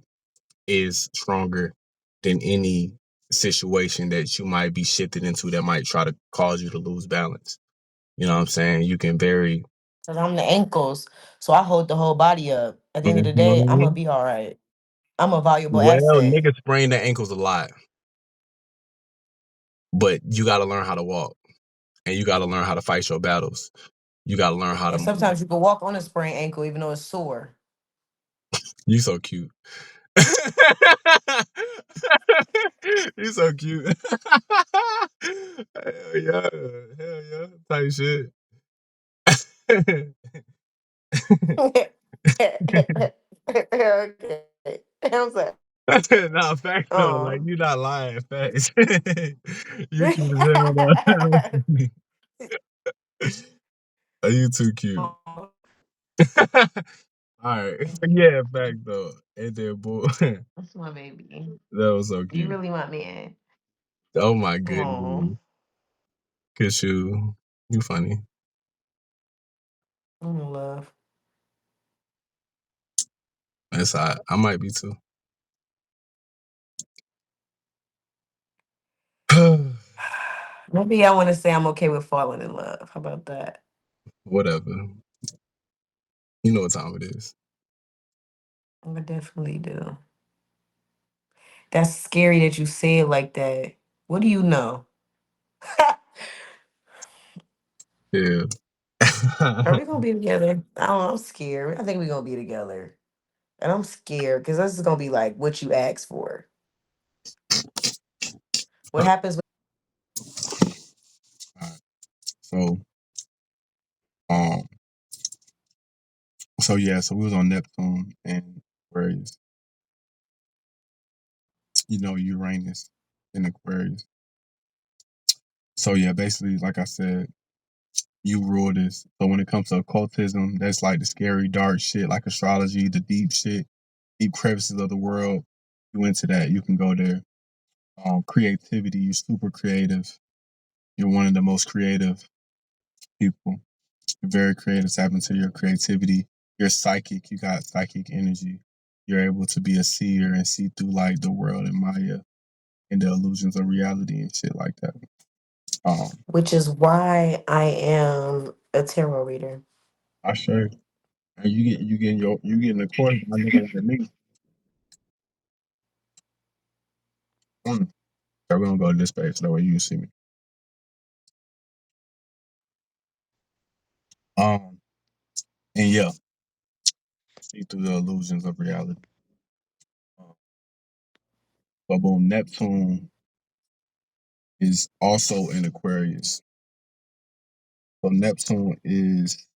is stronger than any situation that you might be shifted into that might try to cause you to lose balance. You know what I'm saying? You can very. Cause I'm the ankles, so I hold the whole body up. At the end of the day, I'm gonna Mhm. be all right. I'm a valuable Well, asset. niggas sprain their ankles a lot, but you got to learn how to walk and you got to learn how to fight your battles. You got to learn how to And move. sometimes you can walk on a sprained ankle even though it's sore. You so cute. You so cute. Hell yeah. Hell yeah. Type shit. Okay. I'm sorry. Nah, facts though. Like Oh. you not lying. Facts. You cute as hell though. Oh, you too cute. Alright. Yeah, fact though. And then boy. That's my baby. That was so You cute. really my man. Oh my Oh. goodness. Cause you funny. I'm in love. That's I might be too. Maybe I want to say I'm okay with falling in love. How about that? Whatever. You know what time it is. I definitely do. That's scary that you say it like that. What do you know? Yeah. Are we gonna be together? I don't know. I'm scared. I think we're gonna be together. And I'm scared because this is gonna be like what you asked for. What happens Alright. So um so yeah, so we was on Neptune and Aquarius. You know, Uranus in Aquarius. So yeah, basically, like I said, you rule this. So when it comes to occultism, that's like the scary, dark shit, like astrology, the deep shit, deep crevices of the world. You into that, you can go there. Creativity, you're super creative. You're one of the most creative people. You're very creative, tap into your creativity. You're psychic, you got psychic energy. You're able to be a seer and see through like the world and Maya and the illusions of reality and shit like that. Um, which is why I am a tarot reader. I sure. And you getting the course, my nigga like me. Mm. So we're gonna go to this page so that way you can see me. Um and yeah, see through the illusions of reality. So boom, Neptune is also in Aquarius. So Neptune is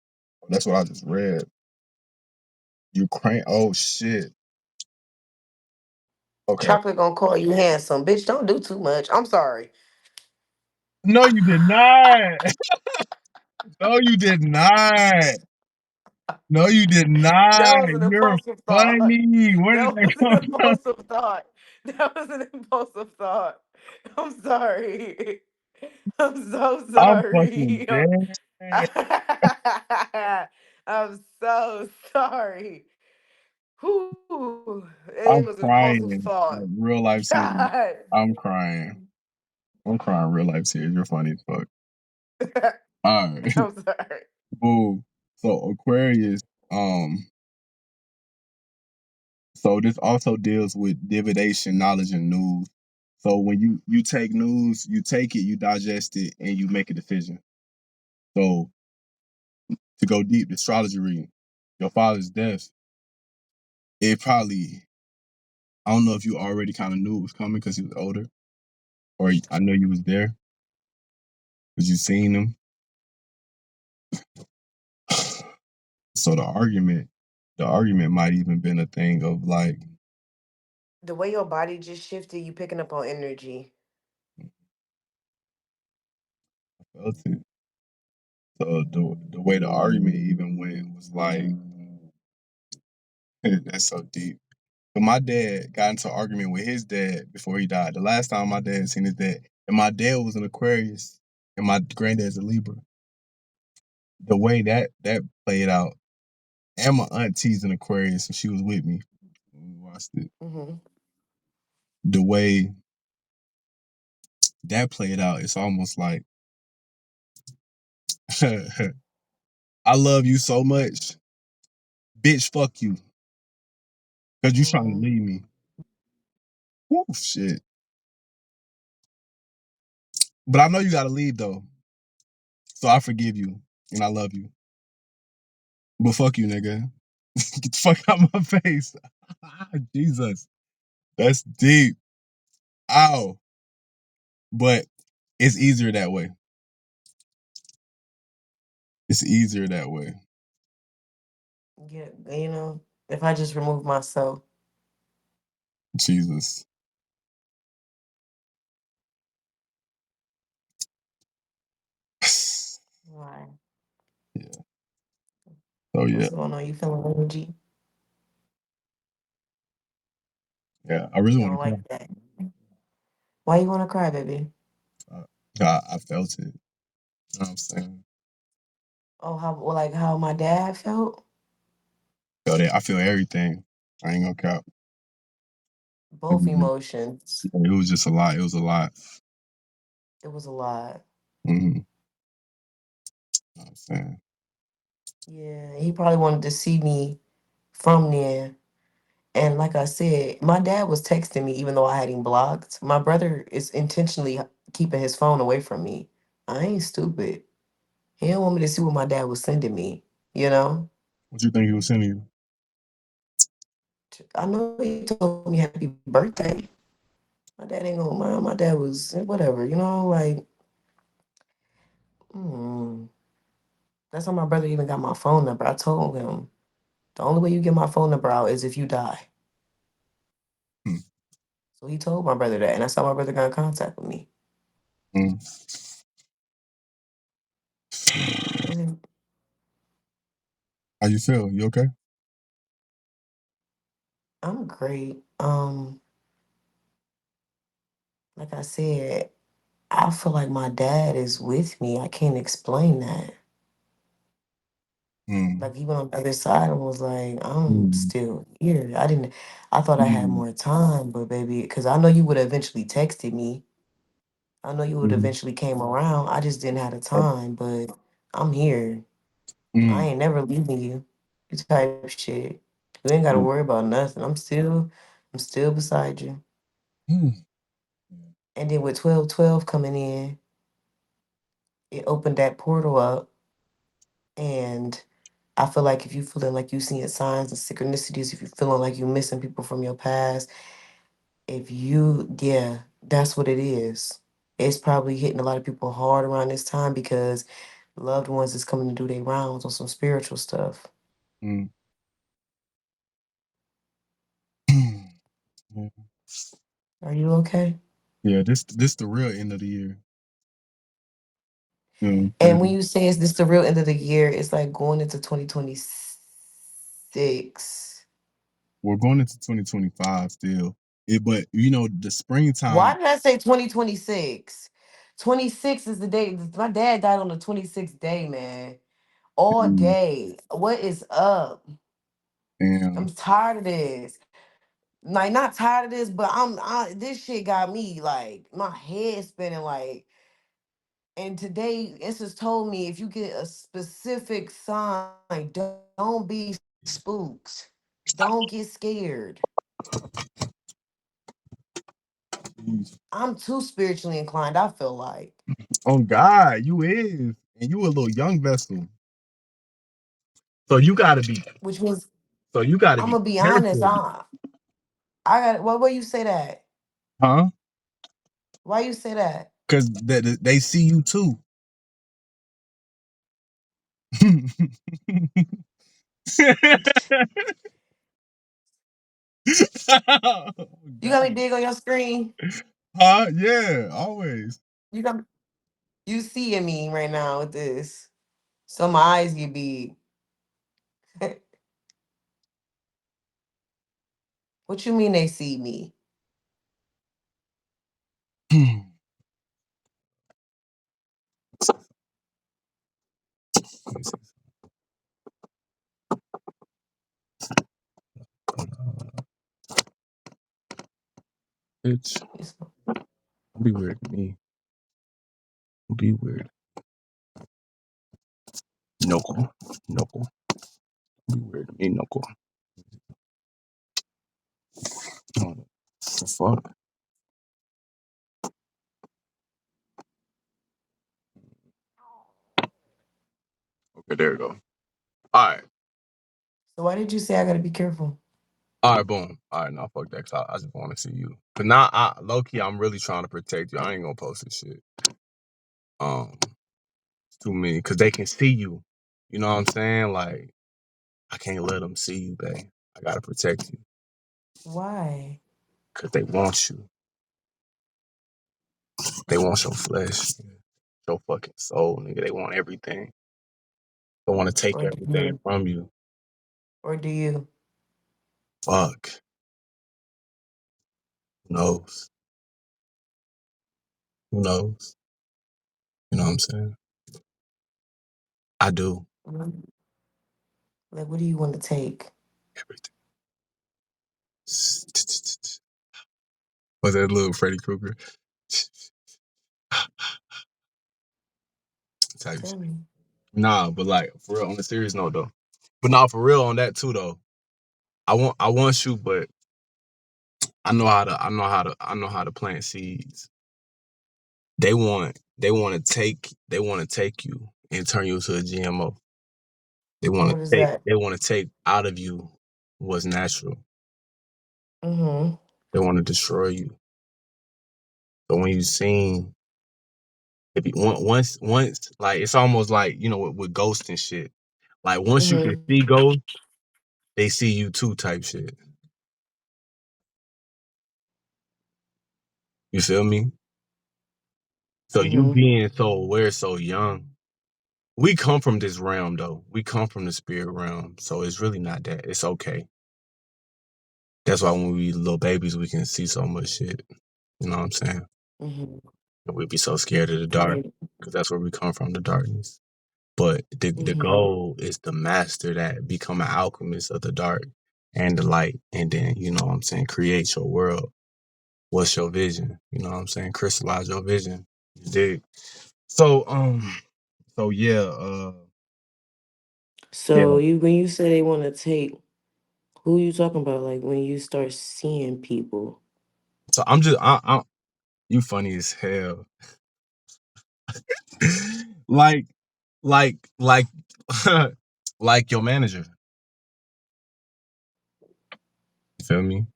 that's what I just read. Ukraine. Oh shit. Okay. Chocolate gonna call you handsome. Bitch, don't do too much. I'm sorry. No, you did not. No, you did not. No, you did That not. was an You're impulsive thought. funny. Where did That that was an come from? impulsive thought. That was an impulsive thought. I'm sorry. I'm so I'm fucking sorry. dead. I'm so sorry. Whew. It I'm was an impulsive crying. thought. Like real life tears. God. I'm crying. I'm crying real life tears. You're funny as fuck. All right. I'm sorry. Boom. So Aquarius, um, so this also deals with divination, knowledge, and news. So when you take news, you take it, you digest it, and you make a decision. So to go deep, the astrology reading, your father's death, it probably I don't know if you already kind of knew it was coming because he was older, or I know you was there because you seen him. So the argument might even been a thing of like The way your body just shifted, you picking up on energy. felt it. So the way the argument even went was like that's so deep. But my dad got into an argument with his dad before he died. The last time my dad seen his dad, and my dad was an Aquarius, and my granddad's a Libra. The way that played out, and my auntie's an Aquarius, and she was with me when we watched it. Hmm. The way that played out, it's almost like I love you so much, bitch. Fuck you, because you trying to Hmm. leave me. Woo, shit. But I know you gotta leave though, so I forgive you and I love you. But fuck you, nigga. Get the fuck out my face. Jesus, that's deep. Ow. But it's easier that way. It's easier that way. Yeah, if I just remove myself. Jesus. Why? Yeah. So yeah, What's going on? You feeling energy? yeah. I really You want don't to cry. like that. Why you want to cry, baby? I felt it. You know what I'm saying? Oh, how my dad felt? Feel that. I feel everything. I ain't gonna cap. Both emotions. It was just a lot. It was a lot. It was a lot. Mm-hmm. You know what I'm saying? Yeah, he probably wanted to see me from there. And like I said, my dad was texting me even though I had him blocked. My brother is intentionally keeping his phone away from me. I ain't stupid. He didn't want me to see what my dad was sending me, you know? What you think he was sending you? I know he told me happy birthday. My dad ain't gonna mind. My dad was whatever, you know, like, mm. That's how my brother even got my phone number. I told him the only way you get my phone number out is if you die. Hmm. So he told my brother that, and that's how my brother got in contact with me. Mm. And How you feel? You okay? I'm great. Like I said, I feel like my dad is with me. I can't explain that. Mm. Like even on the other side, I was like, I'm Mm. still here. I thought I had Mm. more time, but baby, because I know you would have eventually texted me. I know you would Mm. eventually came around. I just didn't have the time, but I'm here. I Mm. ain't never leaving you. You type shit. You ain't gotta worry about nothing. I'm still beside you. Mm. And then with 1212 coming in, it opened that portal up. And I feel like if you feeling like you seeing signs and synchronicities, if you feeling like you missing people from your past, yeah, that's what it is. It's probably hitting a lot of people hard around this time because loved ones is coming to do their rounds on some spiritual stuff. Mm. Yeah. Are you okay? Yeah, this the real end of the year. You know what I'm And when saying? you say is this the real end of the year, it's like going into 2026. We're going into 2025 still. But you know, the Why springtime. did I say 2026? 26 is the day. My dad died on the 26th day, man. All Mm. day. What is up? I'm Damn. tired of this. Like, not tired of this, but this shit got me like my head spinning like. And today, it's just told me if you get a specific sign, don't be spooked. Don't get scared. I'm too spiritually inclined, I feel like. Oh God, you is. And you a little young vessel. So you gotta be Which means so you gotta I'm be gonna be honest. careful. I got why you say that? Huh? Why you say that? Because they see you too. Oh, You got me God. big on your screen. Huh? Yeah, always. You got you seeing me right now with this. So my eyes get big. What you mean they see me? Bitch, don't be weird to me. Don't be weird. Knuckle. Knuckle. Don't be weird to me, Knuckle. Oh, the fuck? Okay, there we go. All right. So why did you say I gotta be careful? All right, boom. All right, now fuck that. 'Cause I just want to see you. Cause now, low key, I'm really trying to protect you. I ain't gonna post this shit. It's too many. Cause they can see you. You know what I'm saying? Like, I can't let them see you, babe. I gotta protect you. Why? Cause they want you. They want your flesh, your fucking soul, nigga. They want everything. They want to take Or do everything you? from you. Or do you? Fuck. Who knows? Who knows? You know what I'm saying? I do. Mhm. Like, what do you want to take? Everything. Was that little Freddy Krueger type Tell shit? me. Nah, but like for real, on the serious note though. But nah, for real on that too though. I want you, but I know how to plant seeds. They want to take you and turn you into a GMO. They want What to is take that? they want to take out of you what's natural. Mm-hmm. They want to destroy you. But when you seen if you, once like it's almost like with ghosts and shit. Like once you can Mm-hmm. see ghosts, they see you too type shit. You feel me? So you Mm-hmm. being so aware so young, we come from this realm though. We come from the spirit realm. So it's really not that. It's okay. That's why when we little babies, we can see so much shit. You know what I'm saying? Mm-hmm. And we'd be so scared of the dark Right. because that's where we come from, the darkness. But the Mm-hmm. goal is to master that, become an alchemist of the dark and the light, and then what I'm saying, create your world. What's your vision? You know what I'm saying? Crystallize your vision. You dig? So so yeah. So when you say they want to take, who you talking about? Like when you start seeing people. So I'm just I you funny as hell. like like like your manager. You feel me?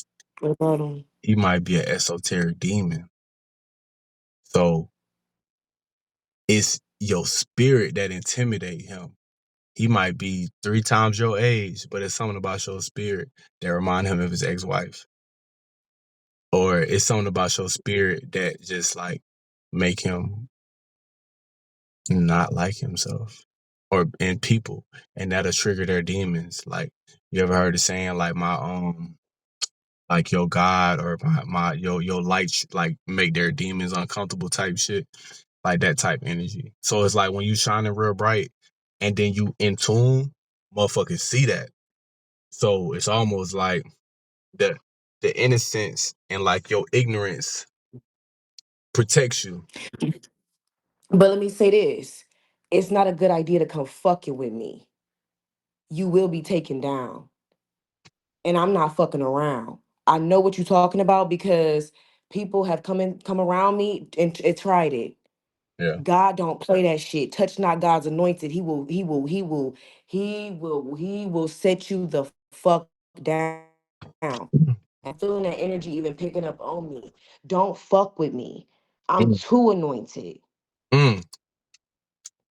What about them? He might be an esoteric demon. So it's your spirit that intimidate him. He might be 3 times your age, but it's something about your spirit that remind him of his ex-wife. Or it's something about your spirit that just like make him not like himself or in people. And that'll trigger their demons. Like you ever heard the saying like my like your God or my your light like make their demons uncomfortable type shit, like that type energy. So it's like when you shining real bright and then you in tune, motherfuckers see that. So it's almost like the the innocence and like your ignorance protects you. But let me say this. It's not a good idea to come fucking with me. You will be taken down. And I'm not fucking around. I know what you're talking about because people have come around me and tried it. Yeah. God don't play that shit. Touch not God's anointed. He will set you the fuck down. I'm feeling that energy even picking up on me. Don't fuck with me. I'm Mm, too anointed. mm,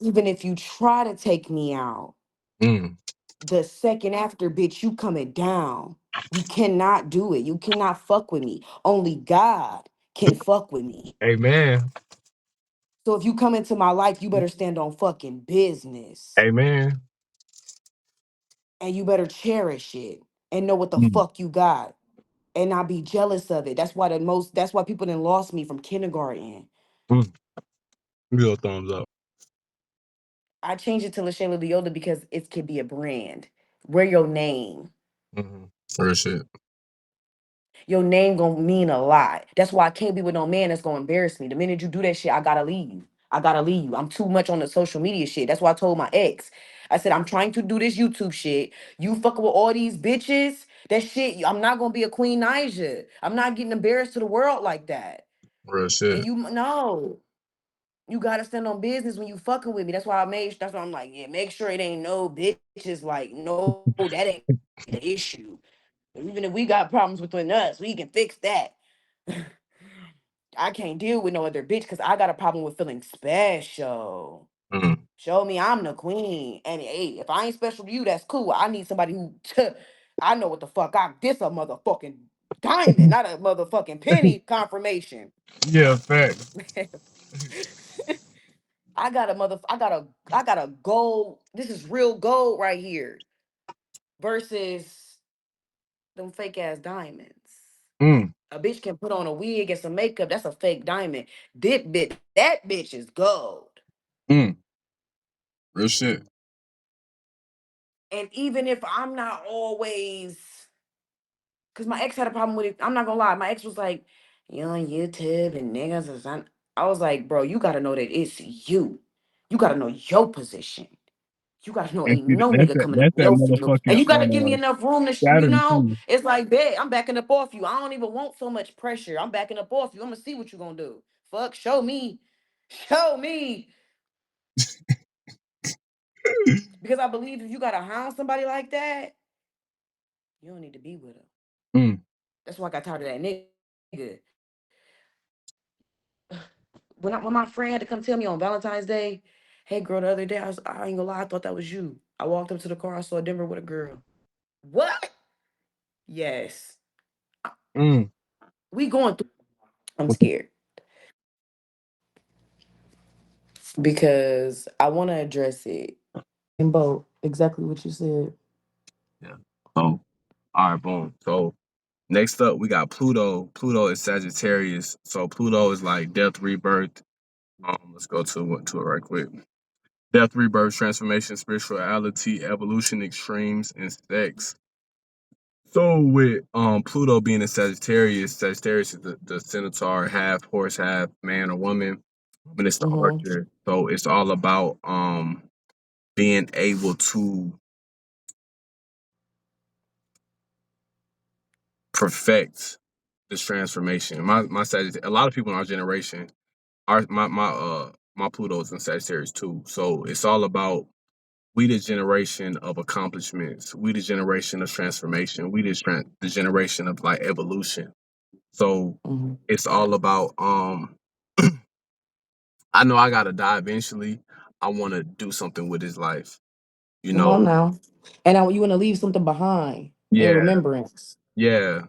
Even if you try to take me out, mm. the second after, bitch, you coming down. You cannot do it. You cannot fuck with me. Only God can fuck with me. Amen. So if you come into my life, you better stand on fucking business. Amen. And you better cherish it and know what the Mm, fuck you got. And not be jealous of it. That's why people done lost me from kindergarten. mm. Real thumbs up. I changed it to LaShayla Leola because it could be a brand. Wear your name. Mm-hmm. Real shit. Your name gonna mean a lot. That's why I can't be with no man that's gonna embarrass me. The minute you do that shit, I gotta leave. I gotta leave you. I'm too much on the social media shit. That's why I told my ex. I said, I'm trying to do this YouTube shit. You fucking with all these bitches. That shit, I'm not gonna be a Queen Naija. I'm not getting embarrassed to the world like that. Real And shit. you no. You gotta stand on business when you fucking with me. That's why I'm like, yeah, make sure it ain't no bitches like, no, that ain't the issue. Even if we got problems between us, we can fix that. I can't deal with no other bitch because I got a problem with feeling special. Mm, Show me I'm the queen. And hey, if I ain't special to you, that's cool. I need somebody who I know what the fuck this a motherfucking diamond, not a motherfucking penny confirmation. yeah, facts. I got a gold. This is real gold right here versus them fake ass diamonds. Mm, A bitch can put on a wig and some makeup. That's a fake diamond. That bitch is gold. mm. Real shit. And even if I'm not always, because my ex had a problem with it. I'm not gonna lie. My ex was like, you on YouTube and niggas is on. I was like, bro, you gotta know that it's you. You gotta know your position. You gotta know And ain't see, no nigga coming up that's that your field. And motherfucking you gotta give me enough room to, Saturn too. it's like, bet I'm backing up off you. I don't even want so much pressure. I'm backing up off you. I'm gonna see what you gonna do. Fuck, show me. Show me. Because I believe if you gotta hound somebody like that, you don't need to be with them. Mm, That's why I got tired of that nigga. When my friend had to come tell me on Valentine's Day, hey girl, the other day I ain't gonna lie, I thought that was you. I walked up to the car, I saw Denver with a girl. What? Yes. mm. We going through. I'm What the- scared because I want to address it. In both, exactly what you said. Yeah. So, all right, boom. So next up, we got Pluto. Pluto is Sagittarius. So Pluto is like death, rebirth. Let's go to it right quick. Death, rebirth, transformation, spirituality, evolution, extremes, and sex. So with Pluto being a Sagittarius, Sagittarius is the centaur, half horse, half man or woman. And it's the Mm-hmm. archer. So it's all about being able to perfect this transformation. My Sagittarius, a lot of people in our generation, my Pluto's in Sagittarius too. So it's all about we the generation of accomplishments. We the generation of transformation. We the generation of like evolution. So Mm-hmm. it's all about I know I gotta die eventually. I wanna do something with his life. You Come on know? now. And you want to leave something behind in Yeah, remembrance. yeah,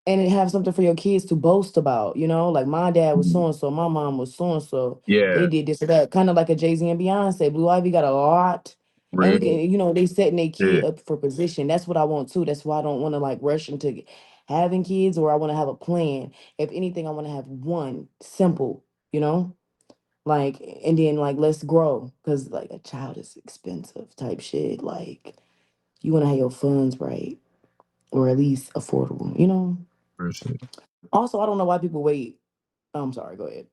And it have something for your kids to boast about, like my dad was mhm, so and so, my mom was so and so. They yeah, did this or that, kind of like a Jay-Z and Beyonce. Blue Ivy got a lot, and we can, real they setting their kid shit. up for position. That's what I want too. That's why I don't want to like rush into having kids, or I want to have a plan. If anything, I want to have one simple, like, and then like let's grow, because like a child is expensive type shit. Like you want to have your funds right, or at least affordable. Real shit. Also, I don't know why people wait. I'm sorry, go ahead.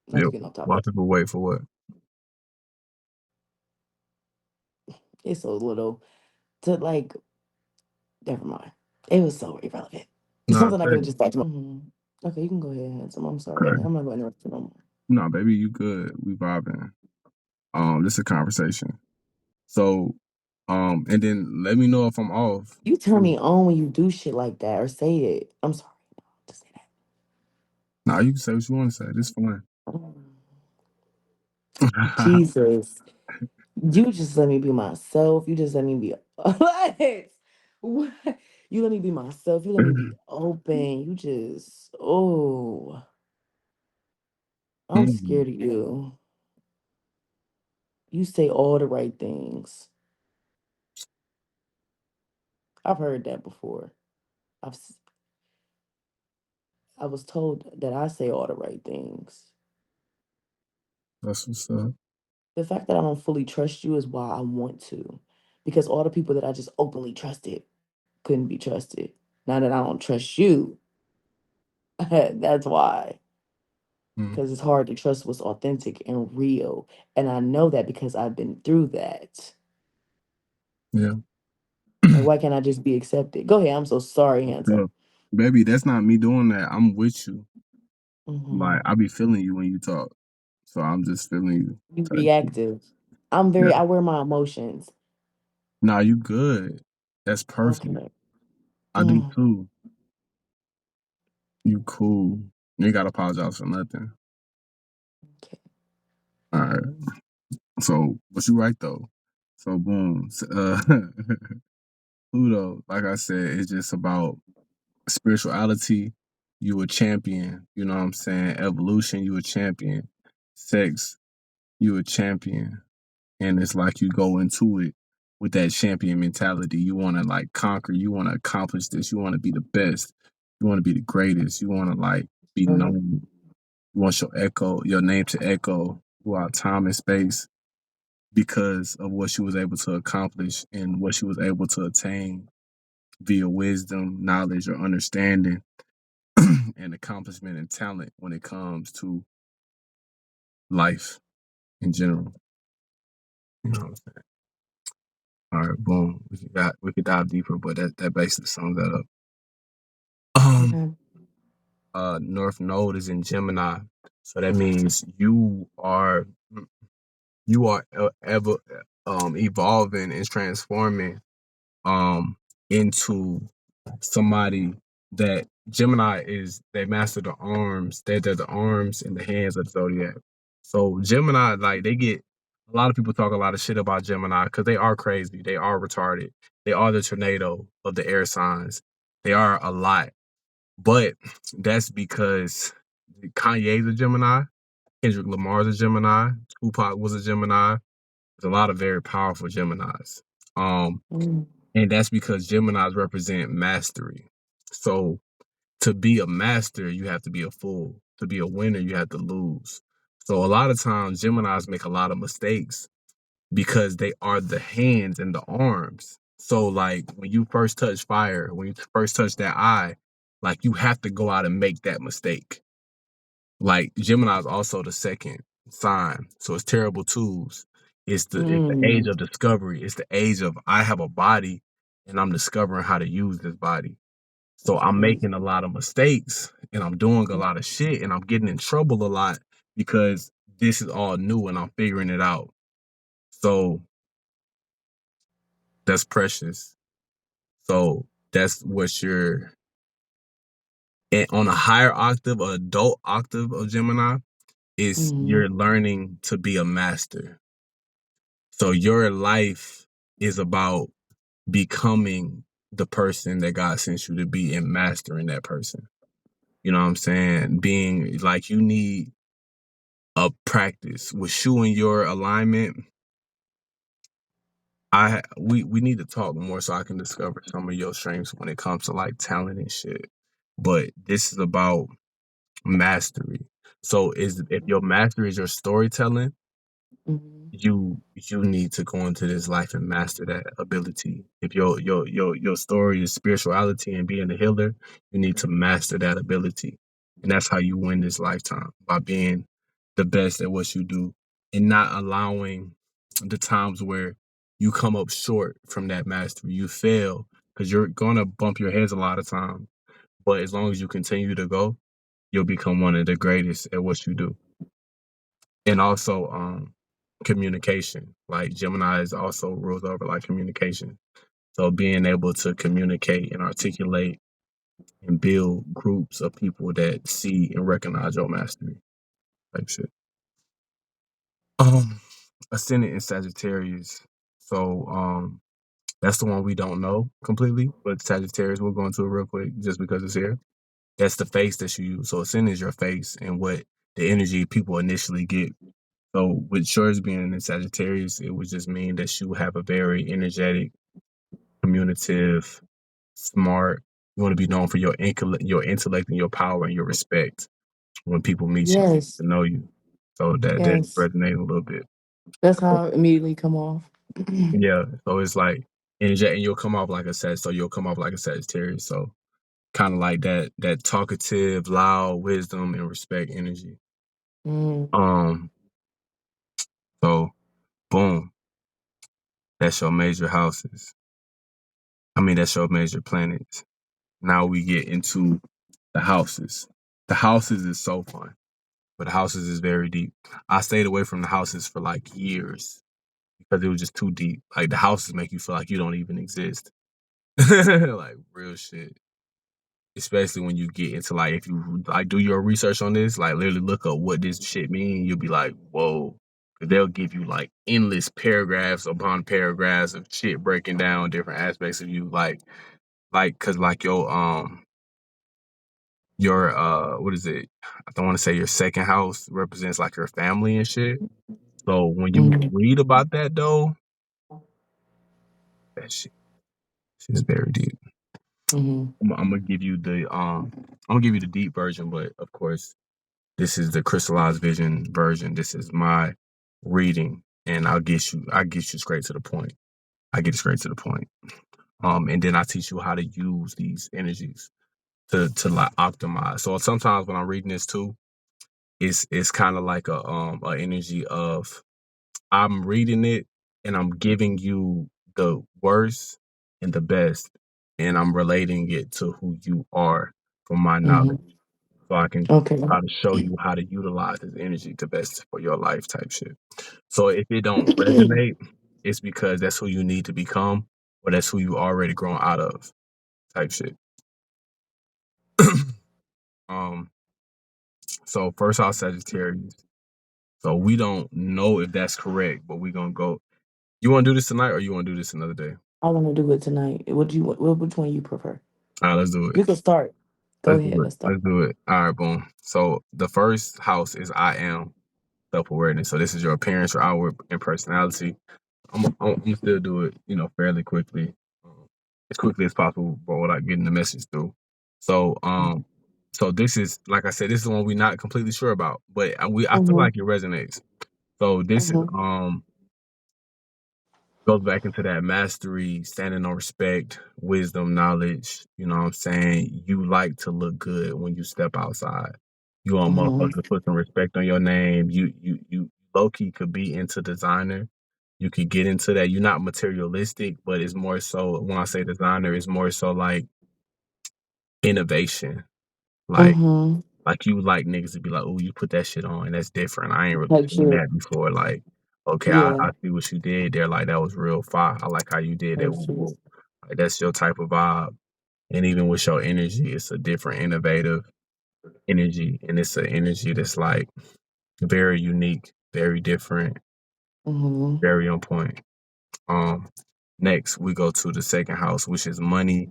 Not Yeah. to get off Why topic. people wait for what? It's so little to like, never mind. It was so irrelevant. It's Nah, something I say could have it. just talked about. Okay, you can go ahead, handsome. I'm sorry. Okay. I'm not going to interrupt you no more. Nah, baby, you good. We vibing. This is a conversation. So, and then let me know if I'm off. You turn Too. me on when you do shit like that or say it. I'm sorry. To say Nah, you can say what you want to say. This fun. that. Jesus. You just let me be myself. You just let me be what? What? You let me be myself. You let me be open. You just I'm Mm, scared of you. You say all the right things. I've heard that before. I've s- I was told that I say all the right things. that's what's up. The fact that I don't fully trust you is why I want to, because all the people that I just openly trusted couldn't be trusted. Now that I don't trust you, that's why. Mm, Because it's hard to trust what's authentic and real, and I know that because I've been through that. yeah. Like, why can't I just be accepted? Go ahead. I'm so sorry, handsome. Yeah. Baby, that's not me doing that. I'm with you. Like Hmm. I be feeling you when you talk. So I'm just feeling you. You Type shit. reactive. Yeah. I wear my emotions. Nah, you good. That's perfect. Okay. I do too. You cool. You ain't gotta apologize for nothing. Okay. All right. So, but you right though. So boom. Pluto, like I said, it's just about spirituality. You a champion. You know what I'm saying? Evolution, you a champion. Sex, you a champion. And it's like you go into it with that champion mentality. You want to like conquer. You want to accomplish this. You want to be the best. You want to be the greatest. You want to like be Mhm. known. You want your name to echo throughout time and space. because of what she was able to accomplish and what she was able to attain via wisdom, knowledge, or understanding, and accomplishment and talent when it comes to life in general. You know what I'm saying? All right, boom. We could dive deeper, but that basically sums that up. Yeah. North Node is in Gemini, so that means you are ever evolving and transforming into somebody that Gemini is. They master the arms. They're the arms and the hands of the zodiac. So Gemini, like, they get a lot of people talk a lot of shit about Gemini because they are crazy. They are retarded. They are the tornado of the air signs. They are a lot. But that's because Kanye's a Gemini, Kendrick Lamar's a Gemini, Tupac was a Gemini. There's a lot of very powerful Geminis. Mm. And that's because Geminis represent mastery. So to be a master, you have to be a fool. To be a winner, you have to lose. So a lot of times Geminis make a lot of mistakes because they are the hands and the arms. So like when you first touch fire, when you first touch that eye, like you have to go out and make that mistake. Like Gemini is also the second sign. So it's terrible twos. It's the age Mm. of discovery. It's the age of I have a body and I'm discovering how to use this body. So That's I'm crazy. making a lot of mistakes and I'm doing a lot of shit and I'm getting in trouble a lot because this is all new and I'm figuring it out. So that's precious. So that's what you're on a higher octave, an adult octave of Gemini, is Mm. you're learning to be a master. So your life is about becoming the person that God sent you to be and mastering that person. You know what I'm saying? Being like you need a practice with you and your alignment. We need to talk more so I can discover some of your strengths when it comes to like talent and shit. But this is about mastery. So is if your mastery is your storytelling, Mm. you need to go into this life and master that ability. If your story is spirituality and being a healer, you need to master that ability. And that's how you win this lifetime, by being the best at what you do and not allowing the times where you come up short from that mastery. You fail because you're gonna bump your heads a lot of times. But as long as you continue to go, you'll become one of the greatest at what you do. And also communication. Like Gemini is also rules over like communication. So being able to communicate and articulate and build groups of people that see and recognize your mastery type shit. Um Ascendant in Sagittarius. So that's the one we don't know completely, but Sagittarius, we'll go into it real quick just because it's here. That's the face that you use. So Ascendant is your face and what the energy people initially get. So with yours being in Sagittarius, it would just mean that you have a very energetic, communicative, smart. You want to be known for your intellect and your power and your respect when people meet you Yes. to know you. So that Yes. resonates a little bit. That's how I immediately come off. Yeah. So it's like energetic, and you'll come off like a Sag. So you'll come off like a Sagittarius. So kind of like that talkative, loud, wisdom and respect energy. Mm. Um. So boom, that's your major houses. I mean, that's your major planets. Now we get into the houses. The houses is so fun, but the houses is very deep. I stayed away from the houses for like years because it was just too deep. Like the houses make you feel like you don't even exist. Like real shit. Especially when you get into like if you like do your research on this, like literally look up what this shit mean, you'll be like, whoa. 'Cause they'll give you like endless paragraphs upon paragraphs of shit breaking down different aspects of you, cause like your what is it? I don't want to say your second house represents like your family and shit. So when you Mm. read about that though, that shit is very deep. Mm. I'm gonna give you the deep version, but of course this is the crystallized vision version. This is my reading. and I get you straight to the point. I get straight to the point. And then I teach you how to use these energies to like optimize. So sometimes when I'm reading this too, it's kind of like a energy of I'm reading it and I'm giving you the worst and the best, and I'm relating it to who you are from my knowledge, Mm-hmm. so I can Okay. try to show you how to utilize this energy to best for your life type shit. So if it don't resonate, it's because that's who you need to become, or that's who you already grown out of type shit. um, so first house Sagittarius. So we don't know if that's correct, but we gonna go. You want to do this tonight, or you want to do this another day? I want to do it tonight. Which one you prefer? All right, let's do it. You can start. Go Let's ahead. do it. Let's start. Let's do it. All right, boom. So the first house is I am self awareness. So this is your appearance, your outward, and personality. I'm gonna still do it, fairly quickly, as quickly as possible, but without getting the message through. So, so this is, like I said, this is one we're not completely sure about, but I feel Mm-hmm. like it resonates. So this is Mm-hmm. goes back into that mastery, standing on respect, wisdom, knowledge. You know what I'm saying? You like to look good when you step outside. You want Mm-hmm. motherfuckers to put some respect on your name. You low key could be into designer. You could get into that. You're not materialistic, but it's more so when I say designer, it's more so like innovation. Like Mm-hmm. like you like niggas to be like, oh, you put that shit on, and that's different. I ain't really Like seen shit. that before. Like, okay, Yeah. I see what you did there. Like that was real fire. I like how you did that. Like Woo, shit. woo. Like that's your type of vibe. And even with your energy, it's a different, innovative energy, and it's an energy that's like very unique, very different, Mm-hmm. very on point. Um, Next we go to the second house, which is money,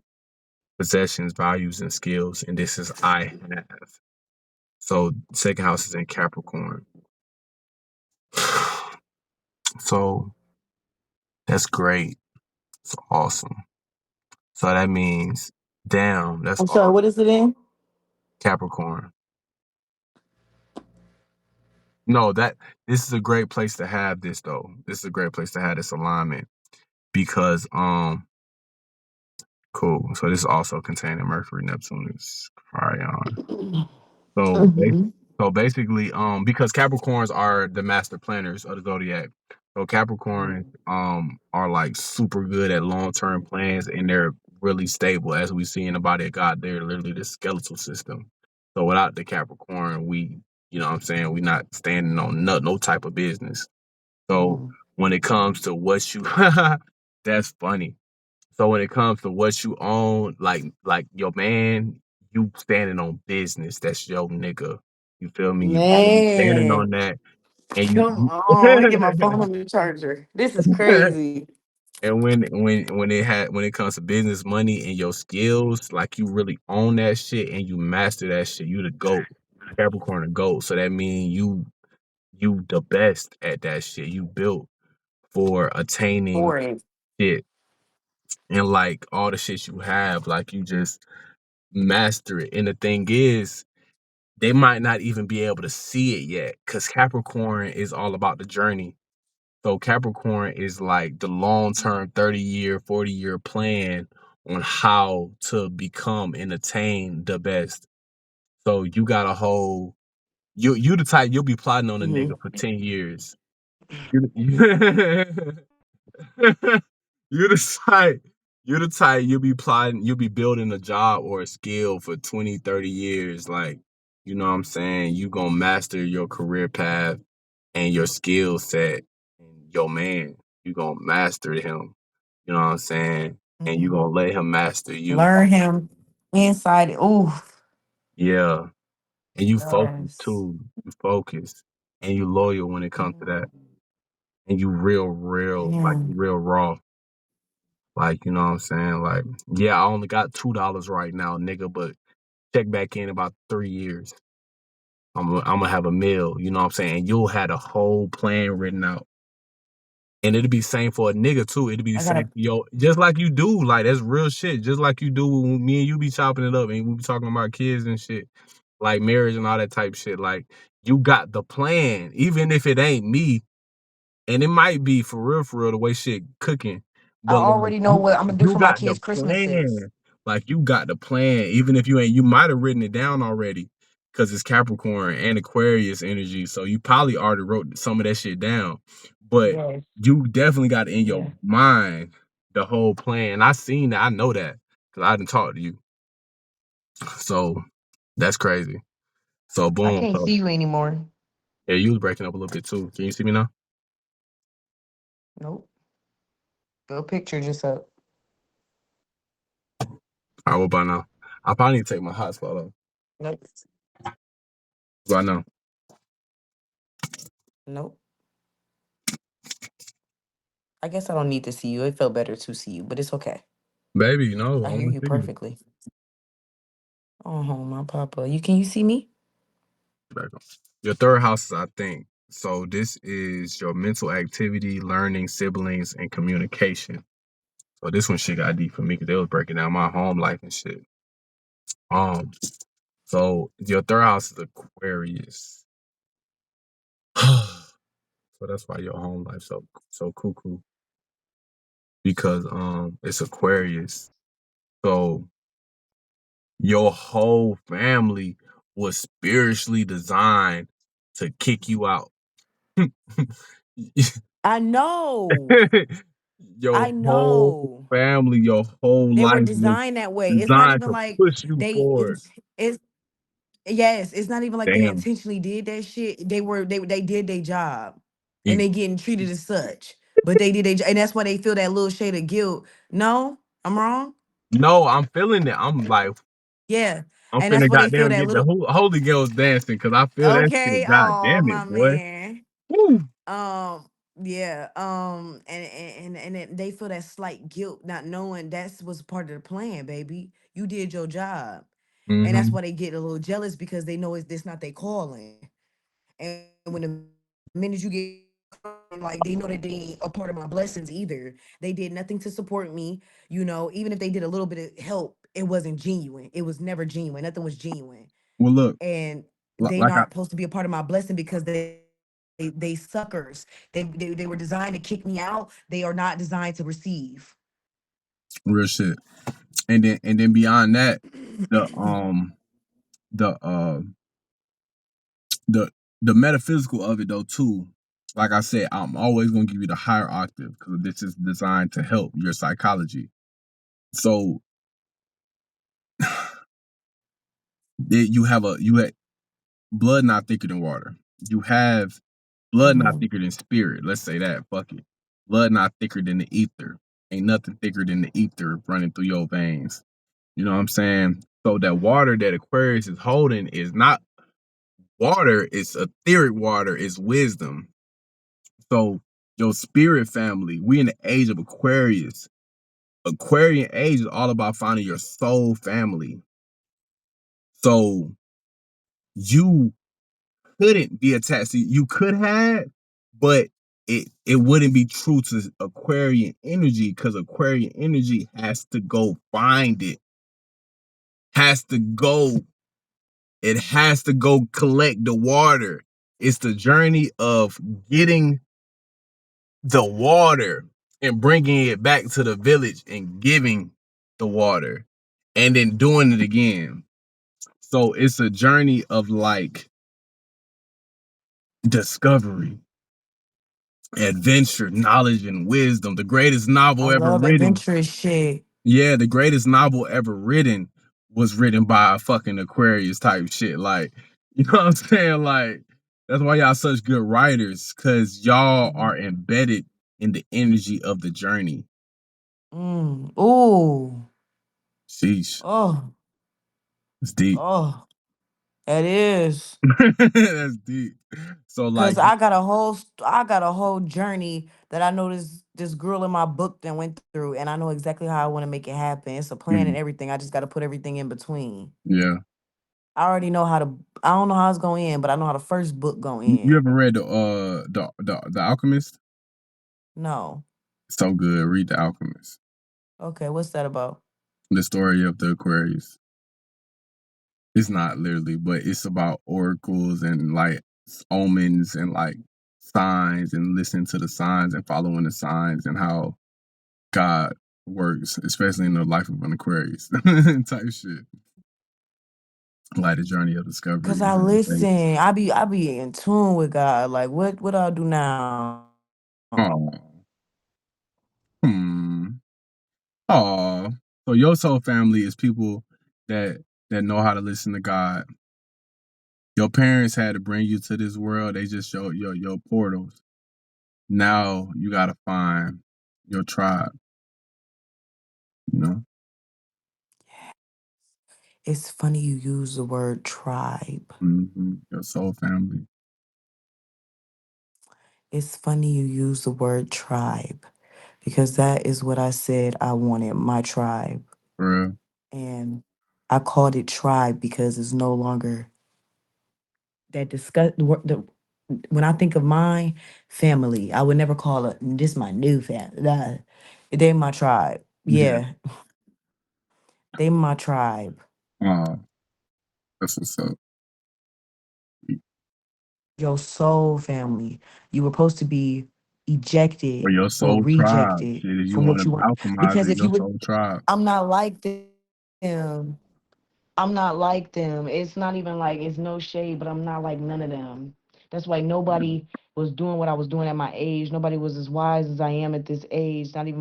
possessions, values, and skills, and this is I have. So second house is in Capricorn. So that's great. It's awesome. So that means, damn, that's I'm sorry. all What is it in? Capricorn. No, this is a great place to have this though. This is a great place to have this alignment because cool. So this is also containing Mercury, Neptune, is Cryon. So Mm-hmm. basically, because Capricorns are the master planners of the zodiac. So Capricorns are like super good at long term plans, and they're really stable. As we see in the body of God, they're literally the skeletal system. So without the Capricorn, you know what I'm saying, we not standing on no type of business. So Mm-hmm. when it comes to what you that's funny. So when it comes to what you own, like your man, you standing on business. That's your nigga. You feel me? You standing Man, on that, and come on. Let me get my phone on the charger. This is crazy. and when it comes to business, money, and your skills, like you really own that shit and you master that shit. You the goat, Capricorn the goat. So that means you the best at that shit. You built for attaining For it. shit, and like all the shit you have, like you just master it. And the thing is, they might not even be able to see it yet because Capricorn is all about the journey. So Capricorn is like the long term 30-year, 40-year plan on how to become and attain the best. So you got a whole you the type you'll be plotting on a nigga Mm-hmm. for 10 years. You, you're the type. You're the type you'll be plotting, you'll be building a job or a skill for 20, 30 years. Like, you know what I'm saying? You gonna master your career path and your skill set and your man. You gonna master him. You know what I'm saying? And you Mm-hmm. gonna let him master you. Learn him inside. Ooh. Yeah. And you focus Yes. too. You focus. And you loyal when it comes to that. And you real, like Yeah. you real raw. Like, you know what I'm saying? Like, yeah, I only got $2 right now, nigga, but check back in about 3 years. I'm gonna have a meal, you know what I'm saying? And you'll have a whole plan written out. And it'll be same for a nigga too. It'll be the I same gotta. for just like you do. Like that's real shit. Just like you do when me and you be chopping it up and we be talking about kids and shit. Like marriage and all that type shit. Like you got the plan. Even if it ain't me, And it might be for real, the way shit cooking. I But like already know what I'm gonna do you for my got the kids' Christmases. plan. Like you got the plan. Even if you might have written it down already. Cause it's Capricorn and Aquarius energy. So you probably already wrote some of that shit down. But Yes. you definitely got in your Yeah. mind the whole plan. I seen that. I know that. Cause I didn't talk to you. So that's crazy. So I boom. can't So see you anymore. yeah, you was breaking up a little bit too. Can you see me now? Nope. Your picture just up. All right, what about now? I probably need to take my hotspot off. Nope. Right now. Nope. I guess I don't need to see you. It felt better to see you, but it's okay. Baby, no, I I hear want you to see you. perfectly. Oh, my papa. Can you see me? Back on. Your third house is, I think. So this is your mental activity, learning, siblings, and communication. So this one shit got deep for me because they was breaking down my home life and shit. Um, so your third house is Aquarius. So that's why your home life so cuckoo because it's Aquarius. So your whole family was spiritually designed to kick you out. I know. Your I whole know. family, your whole They were life was designed that way. It's not designed even to like push you they forward. it's yes, it's not even like they Damn. intentionally did that shit. They did their job and You, they getting treated as such. But they did and that's why they feel that little shade of guilt. No, I'm wrong. no, I'm feeling it. I'm like, Yeah. I'm And that's finna why they feel goddamn that get the little Holy Ghost dancing because I feel that okay. shit. God Oh damn my it, boy. man. Woo. Yeah. They feel that slight guilt, not knowing that's was part of the plan, baby. You did your job. And that's Mm-hmm. why they get a little jealous because they know it's not their calling. And when the minute you get like they know that they ain't a part of my blessings either. They did nothing to support me. Even if they did a little bit of help, it wasn't genuine. It was never genuine. Nothing was genuine. Well, look, And they like I not supposed to be a part of my blessing because they suckers. They were designed to kick me out. They are not designed to receive. real shit. And then beyond that, the the uh the the metaphysical of it though too. Like I said, I'm always gonna give you the higher octave because this is designed to help your psychology. So you have blood not thicker than water. You have blood not Mhm. thicker than spirit. Let's say that. Fuck it. Blood not thicker than the ether. Ain't nothing thicker than the ether running through your veins. You know what I'm saying? So that water that Aquarius is holding is not water, it's etheric water, it's wisdom. So your spirit family, we in the age of Aquarius. Aquarian age is all about finding your soul family. So you couldn't be attached to you could have, but it wouldn't be true to Aquarian energy because Aquarian energy has to go find it. Has to go, it has to go collect the water. It's the journey of getting the water and bringing it back to the village and giving the water and then doing it again. So it's a journey of like discovery, adventure, knowledge, and wisdom. The greatest I novel ever love written. adventurous shit. Yeah, the greatest novel ever written was written by a fucking Aquarius type shit. Like, you know what I'm saying? Like, that's why y'all such good writers, because y'all are embedded in the energy of the journey. Ooh. Sheesh. Oh. It's deep. Oh. That is. That's deep. So Cause like, I got a whole journey that I know this girl in my book that went through, and I know exactly how I want to make it happen. It's a plan and mm, everything. I just got to put everything in between. yeah. I already know how to. I don't know how it's going in, but I know how the first book go You in. ever read the Alchemist? No. So good. Read the Alchemist. Okay, what's that about? The story of the Aquarius. It's not literally, but it's about oracles and like omens and like signs and listening to the signs and following the signs and how God works, especially in the life of an Aquarius type shit. Like the journey of discovery Cause and I journey of faith. listen, I be in tune with God. Like what I do now? Oh, hmm. Oh, so your soul family is people that know how to listen to God. Your parents had to bring you to this world. They just showed your portals. Now you gotta find your tribe. You know, It's funny you use the word tribe. your soul family. It's funny you use the word tribe because that is what I said I wanted, my tribe. For real. And I called it tribe because it's no longer that discuss the when I think of my family, I would never call it this my new family. Nah, they my tribe. Yeah. Yeah, they my tribe. Oh, that's what's up. Your soul family. You were supposed to be Or ejected your or soul tribe. rejected Shit, if you from want what to you want. alchemize Because it, if you your would, soul tribe. I'm not like them. I'm not like them. It's not even like it's no shade, but I'm not like none of them. That's why nobody was doing what I was doing at my age. Nobody was as wise as I am at this age. Not even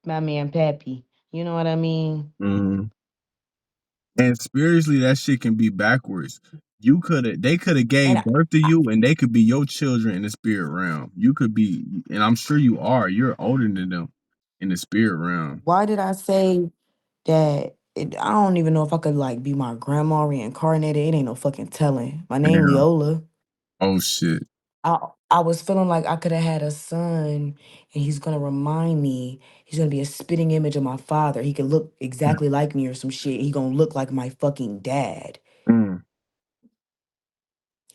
my man Pappy. You know what I mean? Mm. And spiritually, that shit can be backwards. They could have And gave birth to you, and they could be your children in the spirit realm. You could be, and I'm sure you are. You're older than them in the spirit realm. why did I say that? I don't even know if I could like be my grandma reincarnated. It ain't no fucking telling. My name Damn. Leola. Oh shit. I I was feeling like I could have had a son and he's gonna remind me, he's gonna be a spitting image of my father. He could look exactly like me or some shit. He gonna look like my fucking dad. Mm.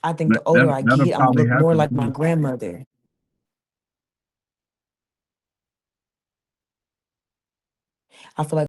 I think the older That I that'll get, I'm gonna probably look more happen like my too. grandmother. I feel like